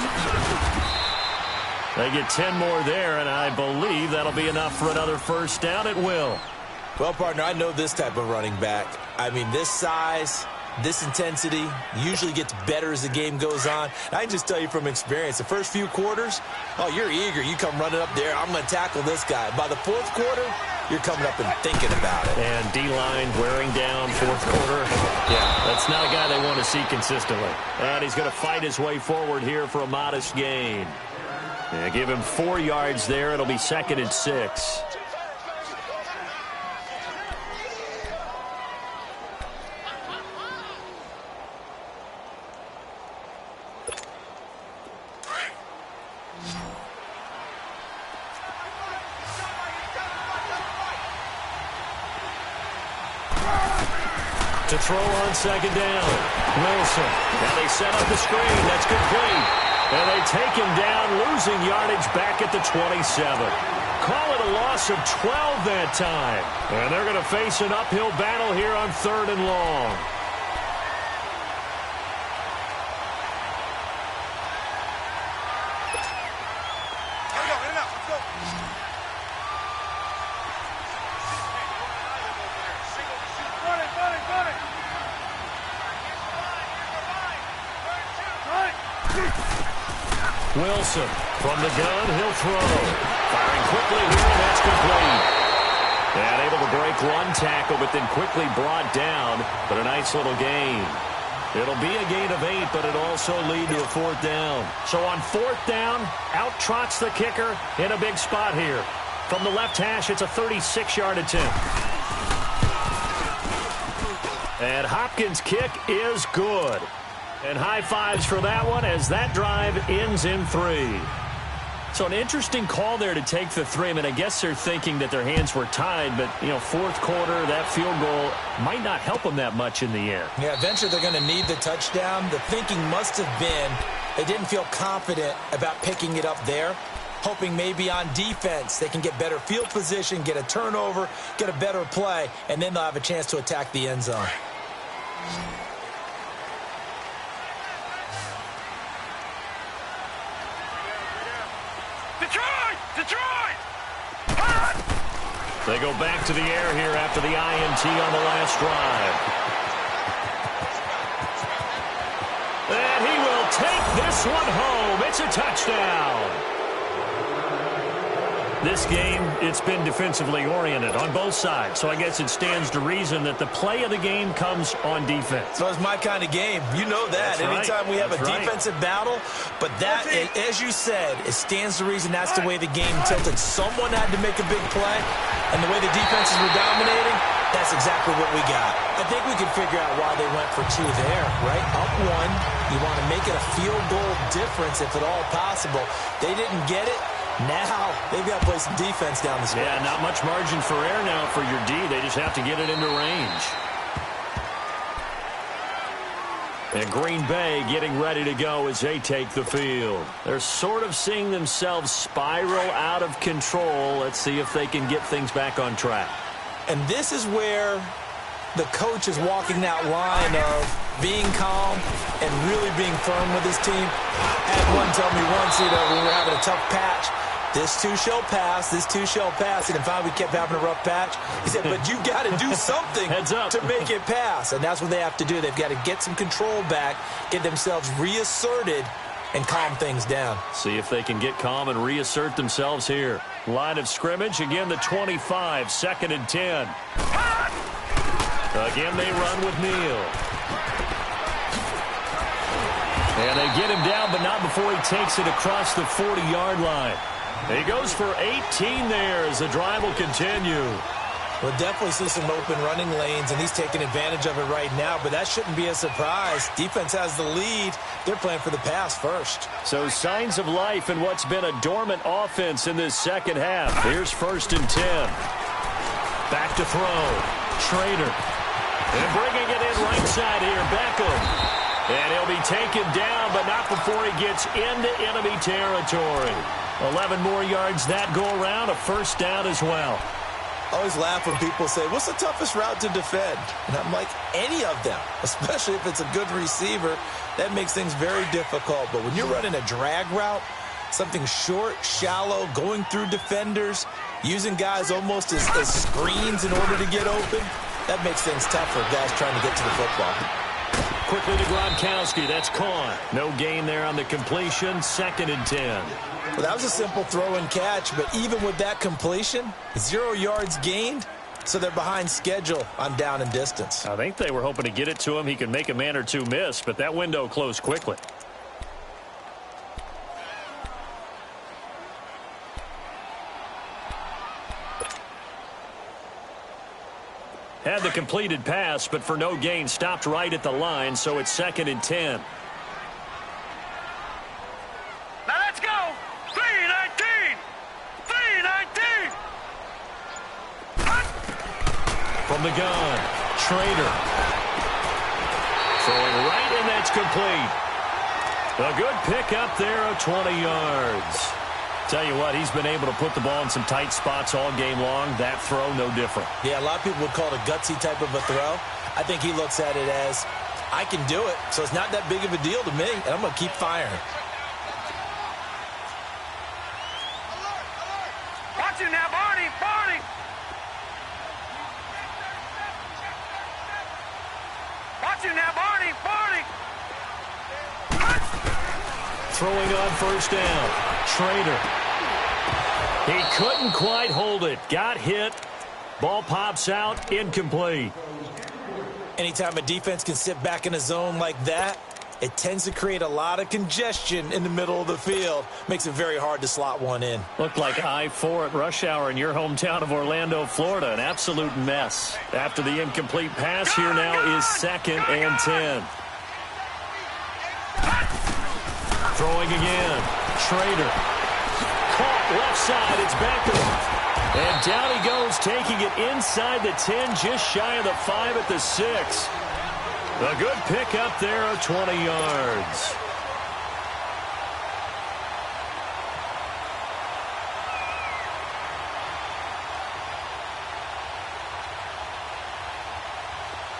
They get 10 more there, and I believe that'll be enough for another first down. It will. Well, partner, I know this type of running back. I mean, this size, this intensity usually gets better as the game goes on. And I can just tell you from experience, the first few quarters, oh, you're eager. You come running up there, I'm going to tackle this guy. By the 4th quarter, you're coming up and thinking about it. And D-line wearing down 4th quarter. Yeah, that's not a guy they want to see consistently. And he's going to fight his way forward here for a modest gain. Yeah, give him 4 yards there. It'll be 2nd and 6. To throw on 2nd down. Wilson. Now they set up the screen. That's complete. And they take him down, losing yardage back at the 27. Call it a loss of 12 that time. And they're going to face an uphill battle here on 3rd and long. Wilson from the gun, he'll throw. Firing quickly here, and that's complete. And able to break one tackle, but then quickly brought down. But a nice little gain. It'll be a gain of 8, but it'll also lead to a 4th down. So on 4th down, out trots the kicker in a big spot here. From the left hash, it's a 36-yard attempt. And Hopkins' kick is good. And high fives for that one as that drive ends in 3. So an interesting call there to take the 3. I mean, I guess they're thinking that their hands were tied, but, you know, 4th quarter, that field goal might not help them that much in the end. Yeah, eventually they're going to need the touchdown. The thinking must have been they didn't feel confident about picking it up there, hoping maybe on defense they can get better field position, get a turnover, get a better play, and then they'll have a chance to attack the end zone. They go back to the air here after the INT on the last drive. And he will take this one home. It's a touchdown. This game, it's been defensively oriented on both sides, so I guess it stands to reason that the play of the game comes on defense. So it's my kind of game. You know that. That's anytime right. we have a defensive battle, but that, as you said, it stands to reason that's the way the game tilted. Someone had to make a big play, and the way the defenses were dominating, that's exactly what we got. I think we can figure out why they went for 2 there, right? Up 1, you want to make it a field goal difference if at all possible. They didn't get it. Now they've got to play some defense down the stretch. Yeah, not much margin for error now for your D. They just have to get it into range. And Green Bay getting ready to go as they take the field. They're sort of seeing themselves spiral out of control. Let's see if they can get things back on track. And this is where the coach is walking that line of being calm and really being firm with his team. I had one tell me once, when we were having a tough patch, this too shall pass, this too shall pass. And finally we kept having a rough patch. He said, but you got to do something to make it pass. And that's what they have to do. They've got to get some control back, get themselves reasserted, and calm things down. See if they can get calm and reassert themselves here. Line of scrimmage, again the 25, 2nd and 10. Again they run with Neal. And they get him down, but not before he takes it across the 40-yard line. He goes for 18 there as the drive will continue. We'll definitely see some open running lanes, and he's taking advantage of it right now, but that shouldn't be a surprise. Defense has the lead. They're playing for the pass first. So signs of life in what's been a dormant offense in this second half. Here's 1st and 10. Back to throw. Schrader. And bringing it in right side here, Beckham. And he'll be taken down, but not before he gets into enemy territory. 11 more yards that go around, a 1st down as well. I always laugh when people say, what's the toughest route to defend? And I'm like, any of them, especially if it's a good receiver. That makes things very difficult. But when you're running a drag route, something short, shallow, going through defenders, using guys almost as screens in order to get open, that makes things tough for guys trying to get to the football. Quickly to Gronkowski. That's caught. No gain there on the completion. 2nd and 10. Well, that was a simple throw and catch, but even with that completion, 0 yards gained, so they're behind schedule on down and distance. I think they were hoping to get it to him. He could make a man or two miss, but that window closed quickly. Had the completed pass, but for no gain, stopped right at the line, so it's 2nd and 10. Now let's go. 3-19. 3-19. From the gun, Schrader. Throwing right, and that's complete. A good pick up there of 20 yards. Tell you what, he's been able to put the ball in some tight spots all game long. That throw, no different. Yeah, a lot of people would call it a gutsy type of a throw. I think he looks at it as, I can do it, so it's not that big of a deal to me, and I'm going to keep firing. Watch it now, Barney. Barney. Watch it now, Barney. Barney. Throwing on 1st down. Schrader. He couldn't quite hold it. Got hit. Ball pops out. Incomplete. Anytime a defense can sit back in a zone like that, it tends to create a lot of congestion in the middle of the field. Makes it very hard to slot one in. Looked like I-4 at rush hour in your hometown of Orlando, Florida. An absolute mess. After the incomplete pass, here now is 2nd and 10. Throwing again. Schrader. Caught left side. It's Beckham. And down he goes, taking it inside the 10, just shy of the 5 at the 6. A good pick up there of 20 yards.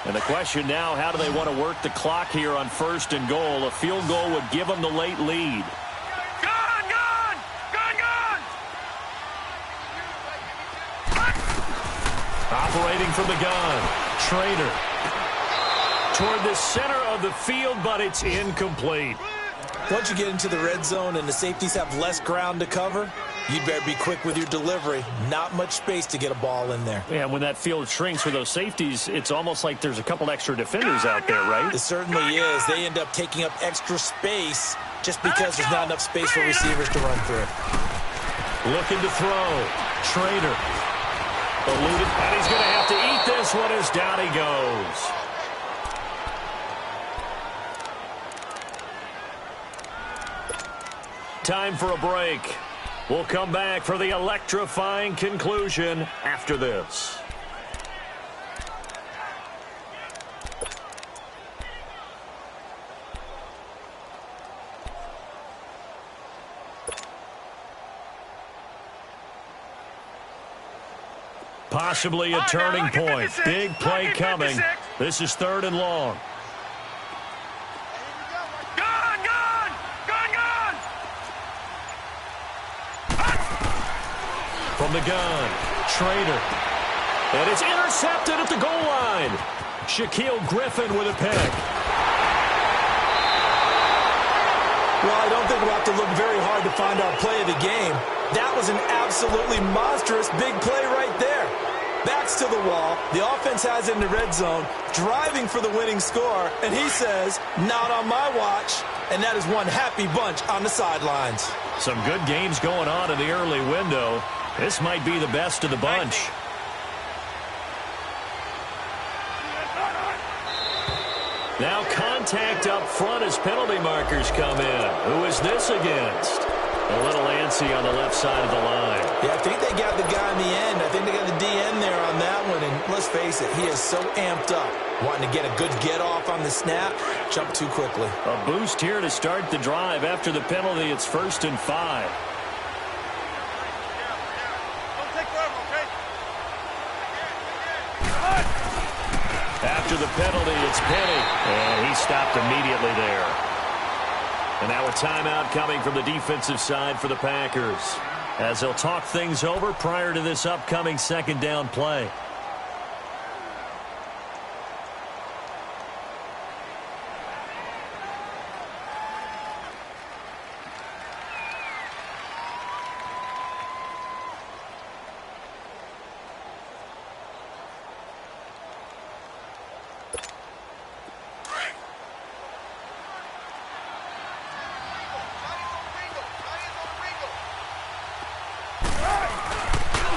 And the question now, how do they want to work the clock here on 1st and goal? A field goal would give them the late lead. Gone, gone. Gone, gone. Operating from the gun. Schrader. Toward the center of the field, but it's incomplete. Once you get into the red zone and the safeties have less ground to cover, you'd better be quick with your delivery. Not much space to get a ball in there. Yeah, when that field shrinks for those safeties, it's almost like there's a couple extra defenders out there, right? It certainly is. They end up taking up extra space just because there's not enough space for receivers to run through. Looking to throw. Schrader. Eluded, and he's going to have to eat this one as down he goes. Time for a break. We'll come back for the electrifying conclusion after this. Possibly a turning point. Big play coming. This is 3rd and long. From the gun, Schrader. And it's intercepted at the goal line. Shaquille Griffin with a pick. Well, I don't think we'll have to look very hard to find our play of the game. That was an absolutely monstrous big play right there. Backs to the wall. The offense has it in the red zone, driving for the winning score. And he says, not on my watch. And that is one happy bunch on the sidelines. Some good games going on in the early window. This might be the best of the bunch. Now contact up front as penalty markers come in. Who is this against? A little antsy on the left side of the line. Yeah, I think they got the guy in the end. I think they got the DN there on that one. And let's face it, he is so amped up, wanting to get a good get-off on the snap, jump too quickly. A boost here to start the drive. After the penalty, it's 1st and 5. After the penalty, it's Penny. And he stopped immediately there. And now a timeout coming from the defensive side for the Packers, as they'll talk things over prior to this upcoming 2nd down play.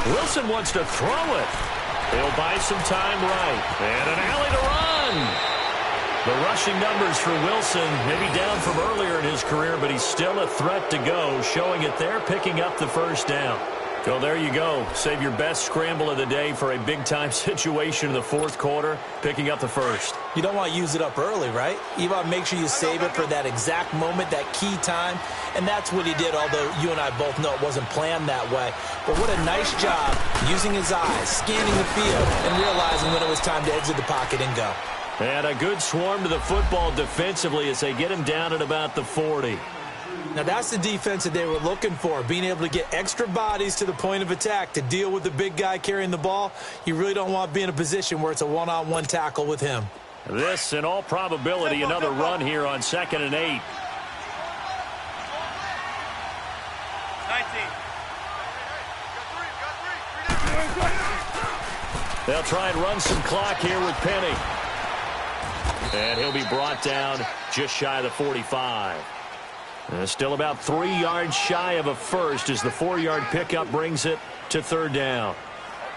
Wilson wants to throw it. He'll buy some time right. And an alley to run. The rushing numbers for Wilson, maybe down from earlier in his career, but he's still a threat to go, showing it there, picking up the 1st down. So there you go. Save your best scramble of the day for a big-time situation in the 4th quarter, picking up the 1st. You don't want to use it up early, right? You want to make sure you save it for that exact moment, that key time. And that's what he did, although you and I both know it wasn't planned that way. But what a nice job using his eyes, scanning the field, and realizing when it was time to exit the pocket and go. And a good swarm to the football defensively as they get him down at about the 40. Now, that's the defense that they were looking for, being able to get extra bodies to the point of attack to deal with the big guy carrying the ball. You really don't want to be in a position where it's a one-on-one tackle with him. This, in all probability, another run here on 2nd and 8. 19. They'll try and run some clock here with Penny. And he'll be brought down just shy of the 45. Still about 3 yards shy of a first as the 4-yard pickup brings it to 3rd down.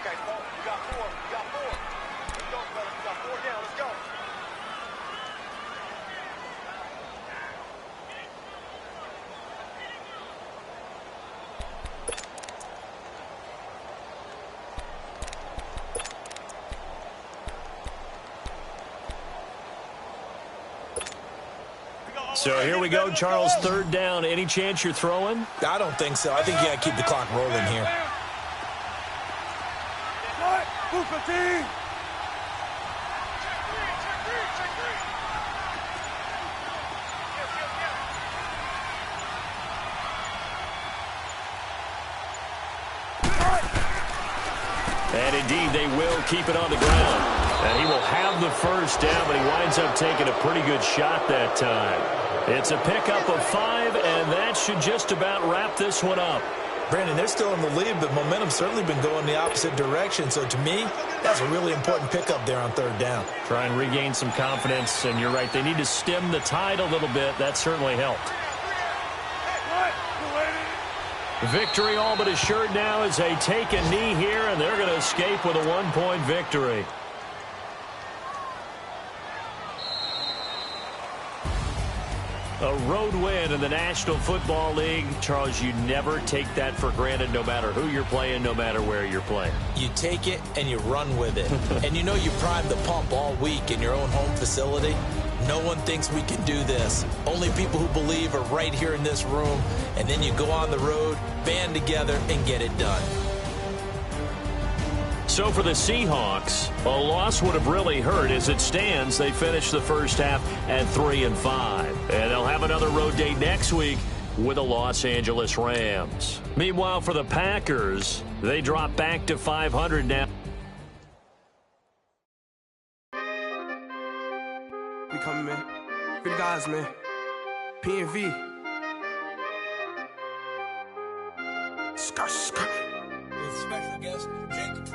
Okay, you got 4. You got 4. Let's go, brother. You got 4 down. Let's go. So here we go, Charles, 3rd down. Any chance you're throwing? I don't think so. I think you got to keep the clock rolling here. And indeed, they will keep it on the ground. And he will have the 1st down, but he winds up taking a pretty good shot that time. It's a pickup of 5, and that should just about wrap this one up. Brandon, they're still in the lead, but momentum's certainly been going the opposite direction. So to me, that's a really important pickup there on 3rd down. Try and regain some confidence, and you're right, they need to stem the tide a little bit. That certainly helped. Victory all but assured now as they take a knee here, and they're going to escape with a 1-point victory. A road win in the National Football League. Charles, you never take that for granted, no matter who you're playing, no matter where you're playing. You take it and you run with it. And you know you primed the pump all week in your own home facility. No one thinks we can do this. Only people who believe are right here in this room. And then you go on the road, band together, and get it done. So for the Seahawks, a loss would have really hurt. As it stands, they finished the 1st half at 3-5. And they'll have another road day next week with the Los Angeles Rams. Meanwhile, for the Packers, they drop back to 500 now. We coming, man. Free the guys, man. P&V. Skirt. Special guest, Jacob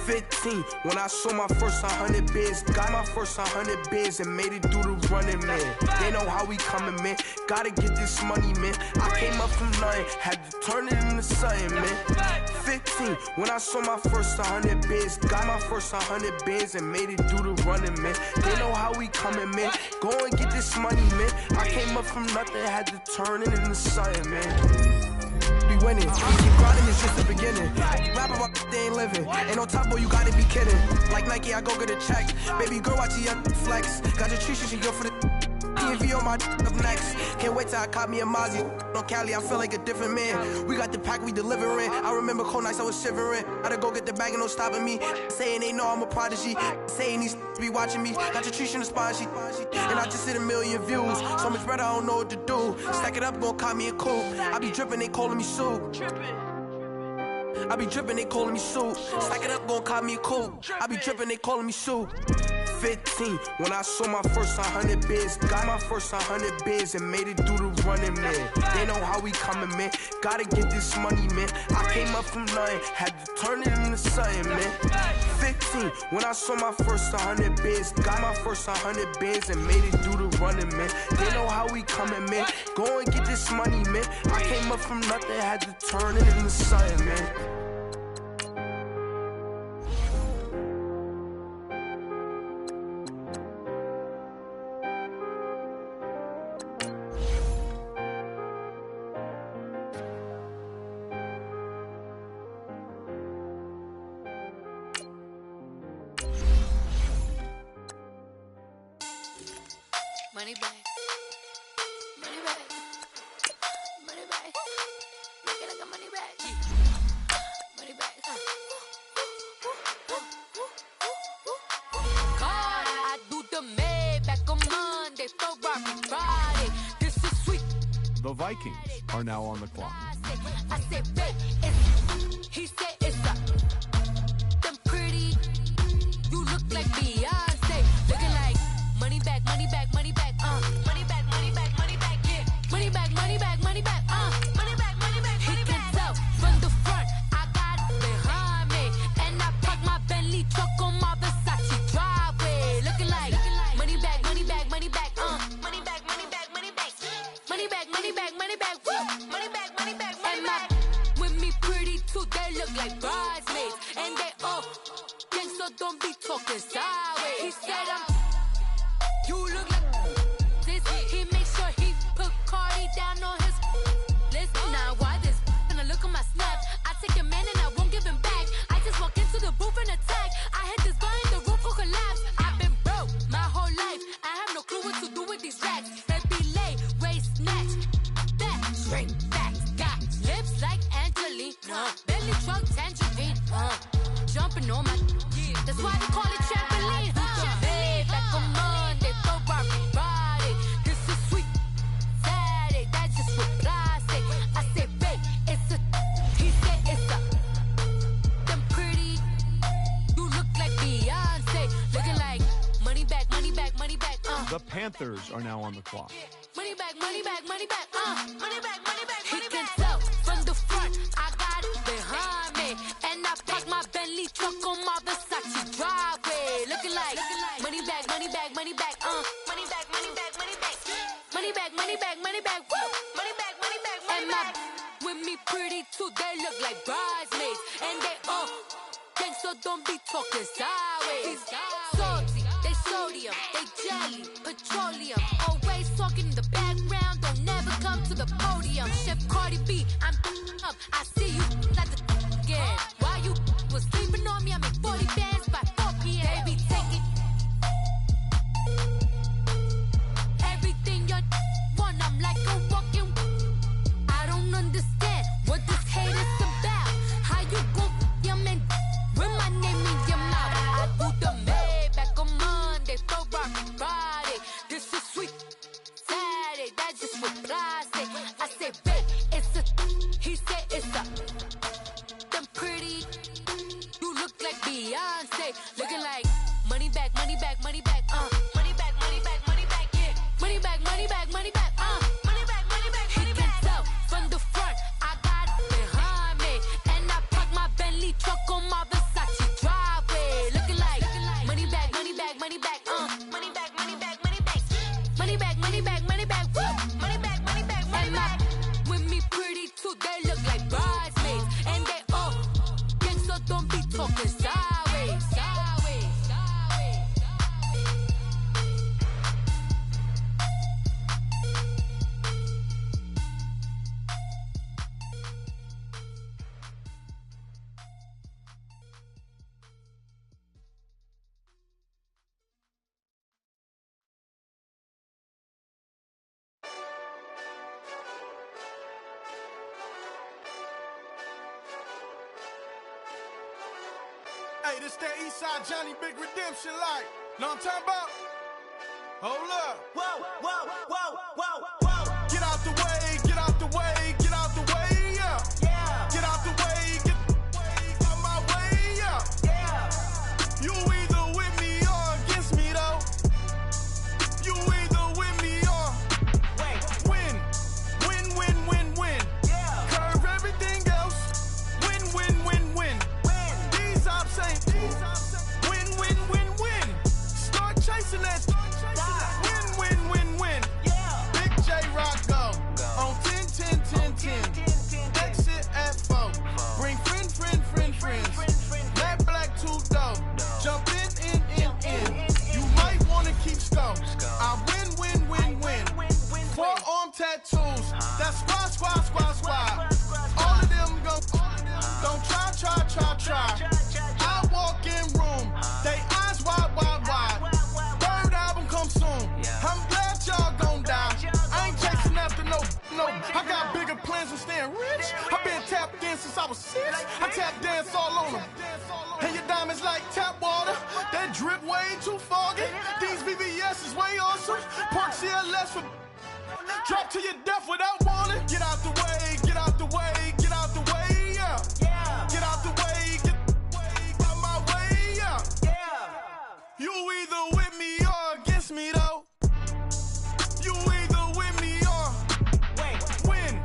15, when I saw my first 100 bids, got my first 100 bids and made it through the running, man. They know how we coming, man. Gotta get this money, man. I came up from nothing, had to turn it into something, man. 15, when I saw my first 100 bids, got my first 100 bids and made it through the running, man. They know how how we coming, man. Go and get this money, man. I came up from nothing, had to turn it into something, man. Be winning, keep grinding, it's just the beginning. Rap about they ain't living. Ain't no top boy, you gotta be kidding. Like Nike, I go get a check. Baby girl, watch your flex. Got your tree, she go for the PNV on my up next. Can't wait till I caught me a Mozzie. On Cali, I feel like a different man. We got the pack, we delivering. I remember cold nights, I was shivering. Gotta go get the bag and no stopping me. Saying they know I'm a prodigy. Saying these be watching me. Got your tree in the spot, she. And I just hit 1 million views. So much better, I don't know what to do. Stack it up, gon' call me a coupe. I be dripping, they calling me soup. I be dripping, they calling me soup. Stack it up, gon' call me a coupe. I be dripping, they calling me soup. 15, when I saw my first 100 bids. Got my first 100 bids and made it through the running, man. They know how we coming, man. Gotta get this money, man. I came up from nothing, had to turn it into something, man. 15, when I saw my first 100 bids. Got my first 100 bids and made it through the running, man. They know how we coming, man. Go and get this money, man. I came up from nothing, had to turn it into something, man. Money back, money back, money back. Make it like a money back, money back. God, I do the Maybach on Monday, Ferrari Friday. This is sweet. The Vikings are now on the clock. I said, babe, it's. He said it's a. Them pretty. You look like Beyonce, looking like money back, money back, money back. Money back, money back, money back, yeah. Money back, money back, money back, money back, money back, money back. He can tell from the front, I got it behind me. And I park my Bentley truck on my Versace driveway. Looking like money back, money back, money back, money back, money back, money back. Money back, money back, money back, money back, money back, money back. With me pretty too, they look like bridesmaids. And they all gang, so don't be talking sideways. He said you look like this. He make sure he put Cardi down on his list. Now why this? Gonna look on my snap. I take a man and I won't give him back. I just walk into the booth and attack. I hit this guy in the roof will collapse. I've been broke my whole life. I have no clue what to do with these racks. Baby lay, waist snatch, back, straight back. Got lips like Angelina, belly truck tangerine. Jumping on my, that's why they call it trampoline. Back on Monday, Ferrari Friday. This is sweet Saturday, that's just what plastic. I said, babe, it's a. He said it's a. Them pretty. You look like Beyonce, looking like money back, money back, money back. The Panthers are now on the clock. Money back, money back, money back. Money back, money back, money back. He can tell from the front, I got it behind me, and I park my Bentley truck on my Versace driveway. Looking like money back, money back, money back. Money back, money back, money back. Money back, money back, money back. Money back, money back, money back. With me pretty too, they look like bridesmaids, and they all gang, so don't be talking sideways. Salty, they sodium, they jelly, petroleum. Always talking in the background, don't never come to the podium. Chef Cardi B, I'm up. I see you like the again. While you was sleeping on me, I make 40 bands by 4 p.m. Baby, take it. Everything you want, I'm like a walking. I don't understand what this hate is about. How you go your man with my name in your mouth? I do the Maybach on Monday, Ferrari Friday. This is sweet Saturday, that's just what plastic. I said, babe, it's a. He said it's a. Them pretty. You look like Beyonce, looking like money back, money back, money back. Money back, money back, money back. Yeah. Money back, money back, money back. Money back, money back, money back. He can tell from the front, I got it behind me, and I park my Bentley truck on my Versace driveway. Looking like money back, money back, money back. Money back, money back, money back. Money back, money back, money back. Money back, money back, money back. With Hey, this that Eastside Johnny Big Redemption like. Know what I'm talking about? Hold up. Whoa, whoa, whoa, whoa, whoa. Get out the way, get out the way, get out the way, yeah. Yeah. Get out the way, get out my way, yeah. Yeah. You either with me or against me, though. You either with me or win. Win, win, win, win. Yeah. Curve everything else. Win, win, win, win. Win. These ops ain't win, win, win, win. Start chasing that. Win, win, win, win. Yeah. Big J Rock go on 10, 10, 10, 10. Exit at 4. Bring friends. Black, 2 dough. Jump in. You might wanna keep score. I win. Forearm tattoos. That's squad. All of them go. Don't try. I walk in room. They eyes wide. Third album come soon. I'm glad y'all gon' die. I ain't chasing after no. I got bigger plans than staying rich. I been tapped in since I was 6. I tap dance all on them. And your diamonds like tap water. That drip way too foggy. These VVS is way awesome. Park CLS for drop to your death without warning. Get out the way, get out the way, get out the way, yeah. Yeah. Get out the way, get out my way, yeah. Yeah. You either with me or against me, though. You either with me or win.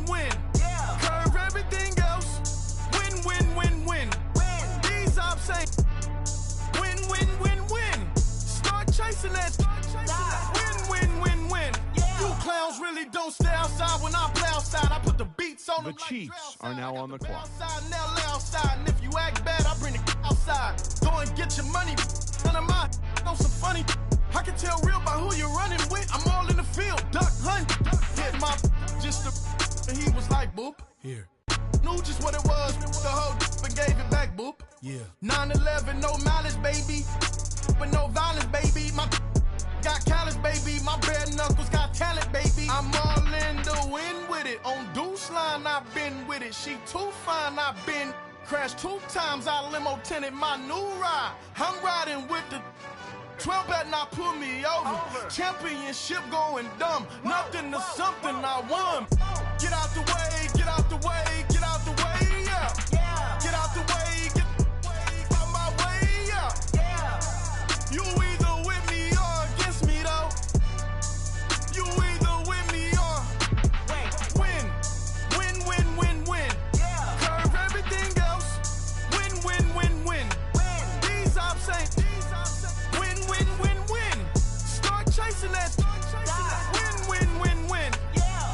Win. Yeah. Curve everything else. Win. These ops ain't win. Start chasing that. Win. Yeah. You clowns really don't stay outside when I play outside. I put the beats on The them like Chiefs drill are now outside. on the I got the clock. outside, now lay outside. And if you act bad, I bring the outside. Go and get your money. None of my on some funny. I can tell real by who you're running with. I'm all in the field. Duck hunt. Hit my just and he was like, boop. Here. Knew just what it was. The whole and gave it back, boop. Yeah. 9/11, no malice, baby. With no violence, baby. My got callous, baby. My bare knuckles got talent, baby. I'm all in the wind with it. On Deuce line, I've been with it. She too fine, I've been crashed 2 times. I limo tinted my new ride. I'm riding with the 12 better not pull me over. Championship going dumb. Nothing to something I won. Get out the way, get out the way, get out the way, yeah. Yeah. Get out the way, get out my way, yeah. Yeah. You either with me or against me, though. You either with me or win. Yeah. Curve everything else. Win. These ops ain't win. Start chasing that. Win. Yeah.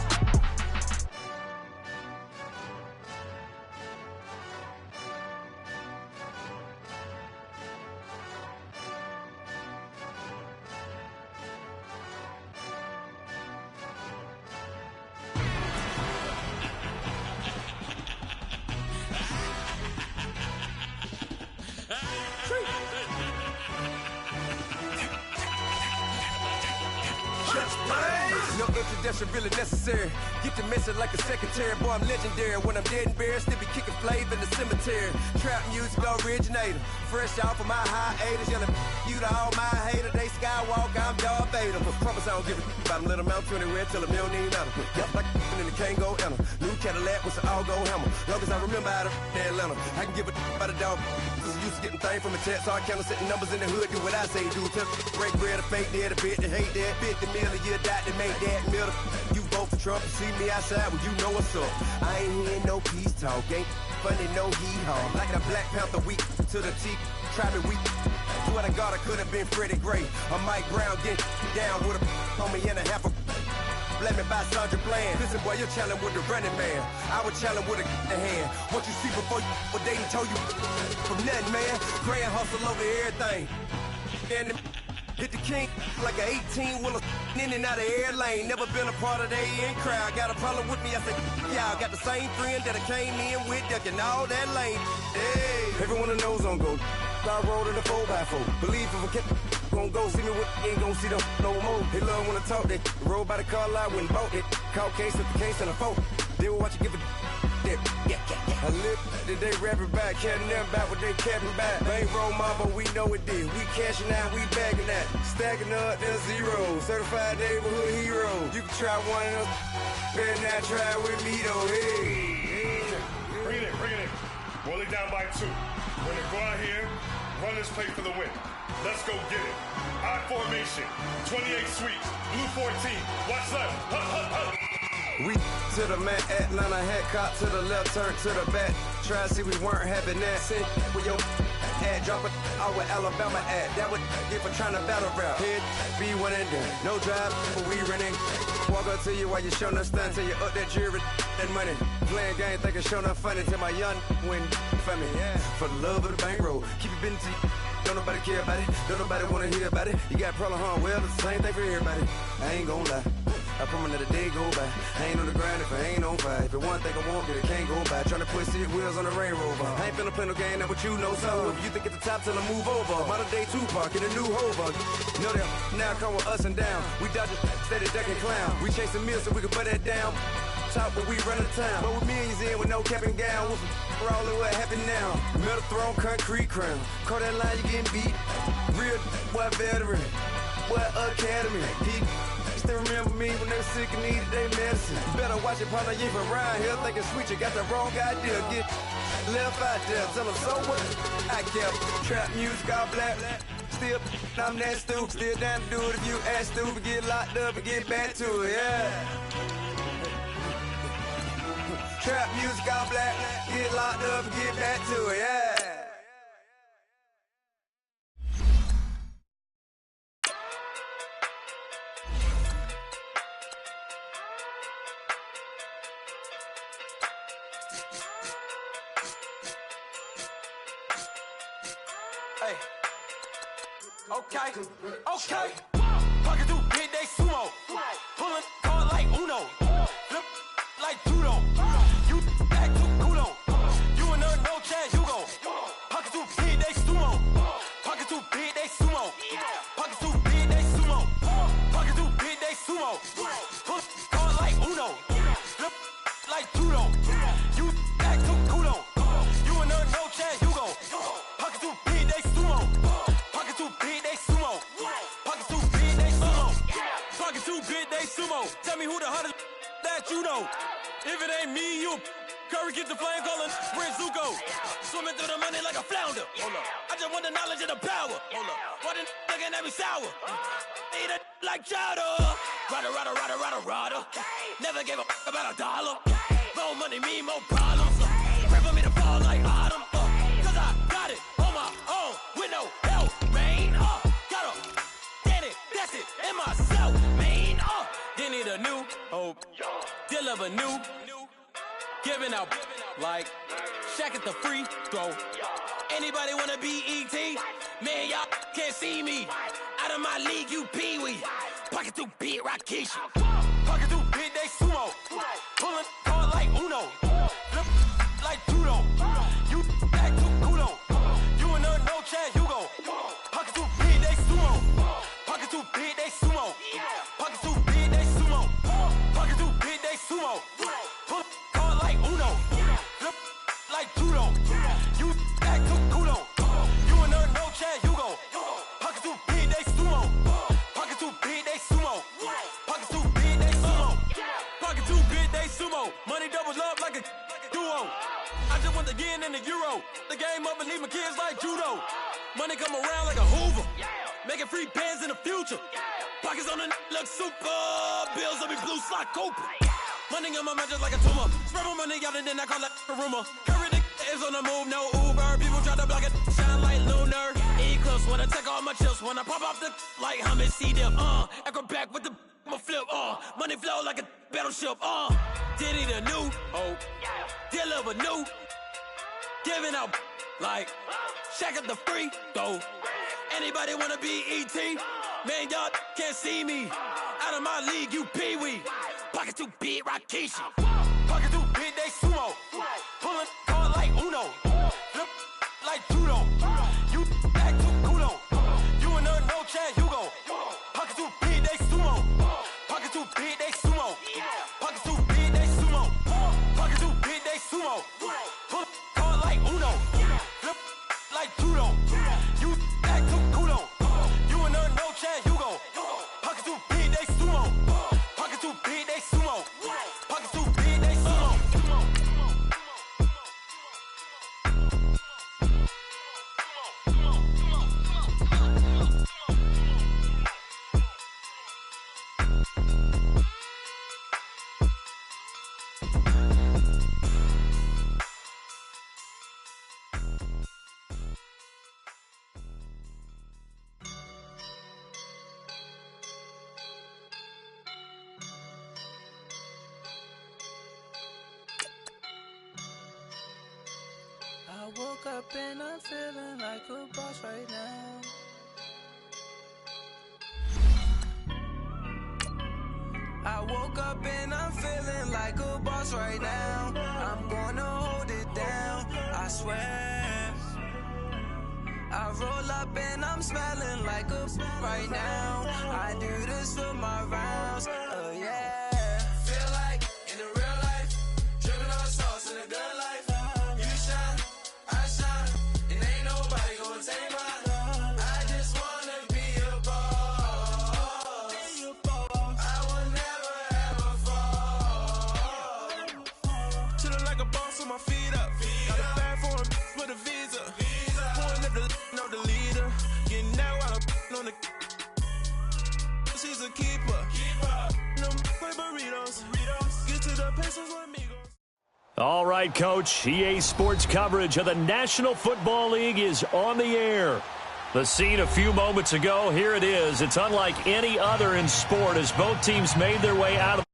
No introduction really necessary. Get the message like a secretary. Boy, I'm legendary. When I'm dead and buried, still be kicking flavor in the cemetery. Trap music originator. Fresh off of my hiatus. Yelling you to all my haters. They skywalk, I'm Darth Vader. Promise I don't give a about them. Let them out 20 red till a million matter. Yup, like in the Kango enter. New Cadillac with some all-go hammer. Long as I remember out of Atlanta. I can give a about a dog. Used to getting things from a text, so I count setting numbers in the hood. Do what I say, do. Break bread, a fake dead, a bit to hate that. 50 million, you die to make that middle. You vote for Trump, you see me outside, well, you know what's up. I ain't hearing no peace talk, ain't funny, no hee-haw. Like the Black Panther week to the teeth, try me weak. Swear to God, I could have been Freddie Gray. Or Mike Brown getting down with a homie and a half a. Let me buy Sandra Bland. Listen, boy, you're challenging with the running man. I would challenge with a hand. What you see before you, what they told you from nothing, man. Grand hustle over everything. And hit the king like an 18-wheeler in and out of air lane. Never been a part of the in crowd. Got a problem with me, I said, y'all got the same friend that I came in with, ducking all that lane. Hey, everyone knows on go. I rolled in a 4x4. Believe if I kept gon' go, see me with ain't gon' see them no more. They love when I talk, they roll by the car lot when bought it. Call case if the case and a phone. They will watch you give a that. I live that they rapping back, caring them back what they capping back. Bankroll mama, we know it did. We cashing out, we bagging that. Stacking up, there's zero. Certified neighborhood hero. You can try one of them, better not try with me though. Hey. Bring it in. Roll it down by 2. We're gonna go out here, run this play for the win. Let's go get it. I formation, 28 sweeps, blue 14. Watch left. We to the man, Atlanta hat cop to the left, turn to the back. Try to see we weren't having that. Send with your ad, drop it out with Alabama ad. That would get for trying to battle rap. Head, be one and done. No drive, but we running. Walk up to you while you showing us stunts. Till you up that jury, that money. Playing game, thinking showing up funny. Till my young win for me. Yeah. For the love of the bankroll. Keep it busy. Don't nobody care about it. Don't nobody wanna hear about it. You got a problem, huh? Well, it's the same thing for everybody. I ain't gon' lie. I promise that a day go by. I ain't on the grind if I ain't on fire. If it one thing I want, then it can't go by. Tryna put seat wheels on the Range Rover. I ain't finna play no game, that what you know. So if you think at the top, tell them move over. Modern day Tupac in a new Hova. Know that now come with us and down. We dodge it, steady ducking clown. We chasing meals so we can put that down. Top where we run the town. But with millions in with no cap and gown. We're all in what happened now. Metal throne, concrete crown. Call that line, you getting beat. Real what veteran. What academy. He still remember me when they were sick and needed their medicine. Better watch it, partner, you from around here thinking sweet, you got the wrong idea. Get left out there, tell them so what? I kept trap music all black. Still, I'm that stupid. Still down to do it if you ask stupid. Get locked up and get back to it, yeah. Trap music all black. Get locked up and get back to it, yeah. Hey, okay. Fucking do big day sumo. Pulling card like Uno. Flip like judo. You act too kudo. You and her no chance, you go. Pocket too big day sumo. Pocket too big day sumo. Pocket too big day sumo. Pocket too big day sumo. Pull card like Uno. Flip like judo. You act too kudo. You and her no chance, you go. Pocket too big day sumo. Pocket too big day sumo. Pocket too big day sumo. Pocket too big day sumo. Tell me who the hottest that you know. If it ain't me, you Curry get the flame calling Prince Zuko. Swimming through the money like a flounder. I just want the knowledge and the power. Why the looking at me sour? Eat it like chowder. Rada. Never gave a about $1. More money, me, more problems. Pray for me to fall like autumn. Cause I got it on my own with no help, man. Gotta get it, that's it, in myself, man. They need a new hope, deliver new, giving out like Shaq at the free throw. Anybody wanna be E.T.? Man, y'all can't see me. Out of my league, you pee-wee. Pocket too big, Rakishi. Pocket too big, they sumo. Pulling card like Uno. Flip like judo. You act too kudo. You and her no chance, you go. Pocket too big, they sumo. Pocket too big, they sumo. Pocket too big, they sumo. Pocket too big, they sumo. Pull card like Uno. Flip like judo. You act too kudo. You and her no chance, you go. Pocket too big, they sumo. Pocket too big, they sumo. Pocket too big, they sumo. Pocket too big, they sumo. Money doubles up like a duo. I just want the yen and the euro. The game up and leave my kids like judo. Money come around like a Hoover. Making free bands in the future. Pockets on the look super. Bills on me blue slot Cooper. Money on my mind just like a tumor. Spread my money out and then I call that a rumor. Curry the is on the move, no Uber. People try to block it, shine like lunar. Eclipse when I take all my chips. When I pop off the like hummus C-dip. Acrobat with the flip. Money flow like a battleship. Diddy the new hope. Deliver new. Giving out like Shaq at the free throw. Anybody wanna be E.T.? Man, y'all can't see me. Out of my league, you pee-wee. Pocket too big, Rakishi. Pocket too big, they sumo. Pulling card like Uno. Flip like judo. You act too kudo. You and her no chance, you go. Pocket too big, they sumo. Pocket too big, they sumo. Pocket too big, they sumo. Pocket too big, they sumo. I woke up and I'm feeling like a boss right now. I woke up and I'm feeling like a boss right now. I'm gonna hold it down, I swear. I roll up and I'm smelling like a right now. I do this for my rounds, oh yeah. Feel like in the real life, dripping on sauce in the good life. You shine, I shine, and ain't nobody gonna take mine. I just wanna be a boss. I will never ever fall. Chillin' like a boss with my feet up. Got a bag for him with a visa. Pulling up the leader. Getting that while I'm on the. She's a keeper. No burritos. Get to the pesos with amigos. All right, Coach. EA Sports coverage of the National Football League is on the air. The scene a few moments ago, here it is. It's unlike any other in sport as both teams made their way out of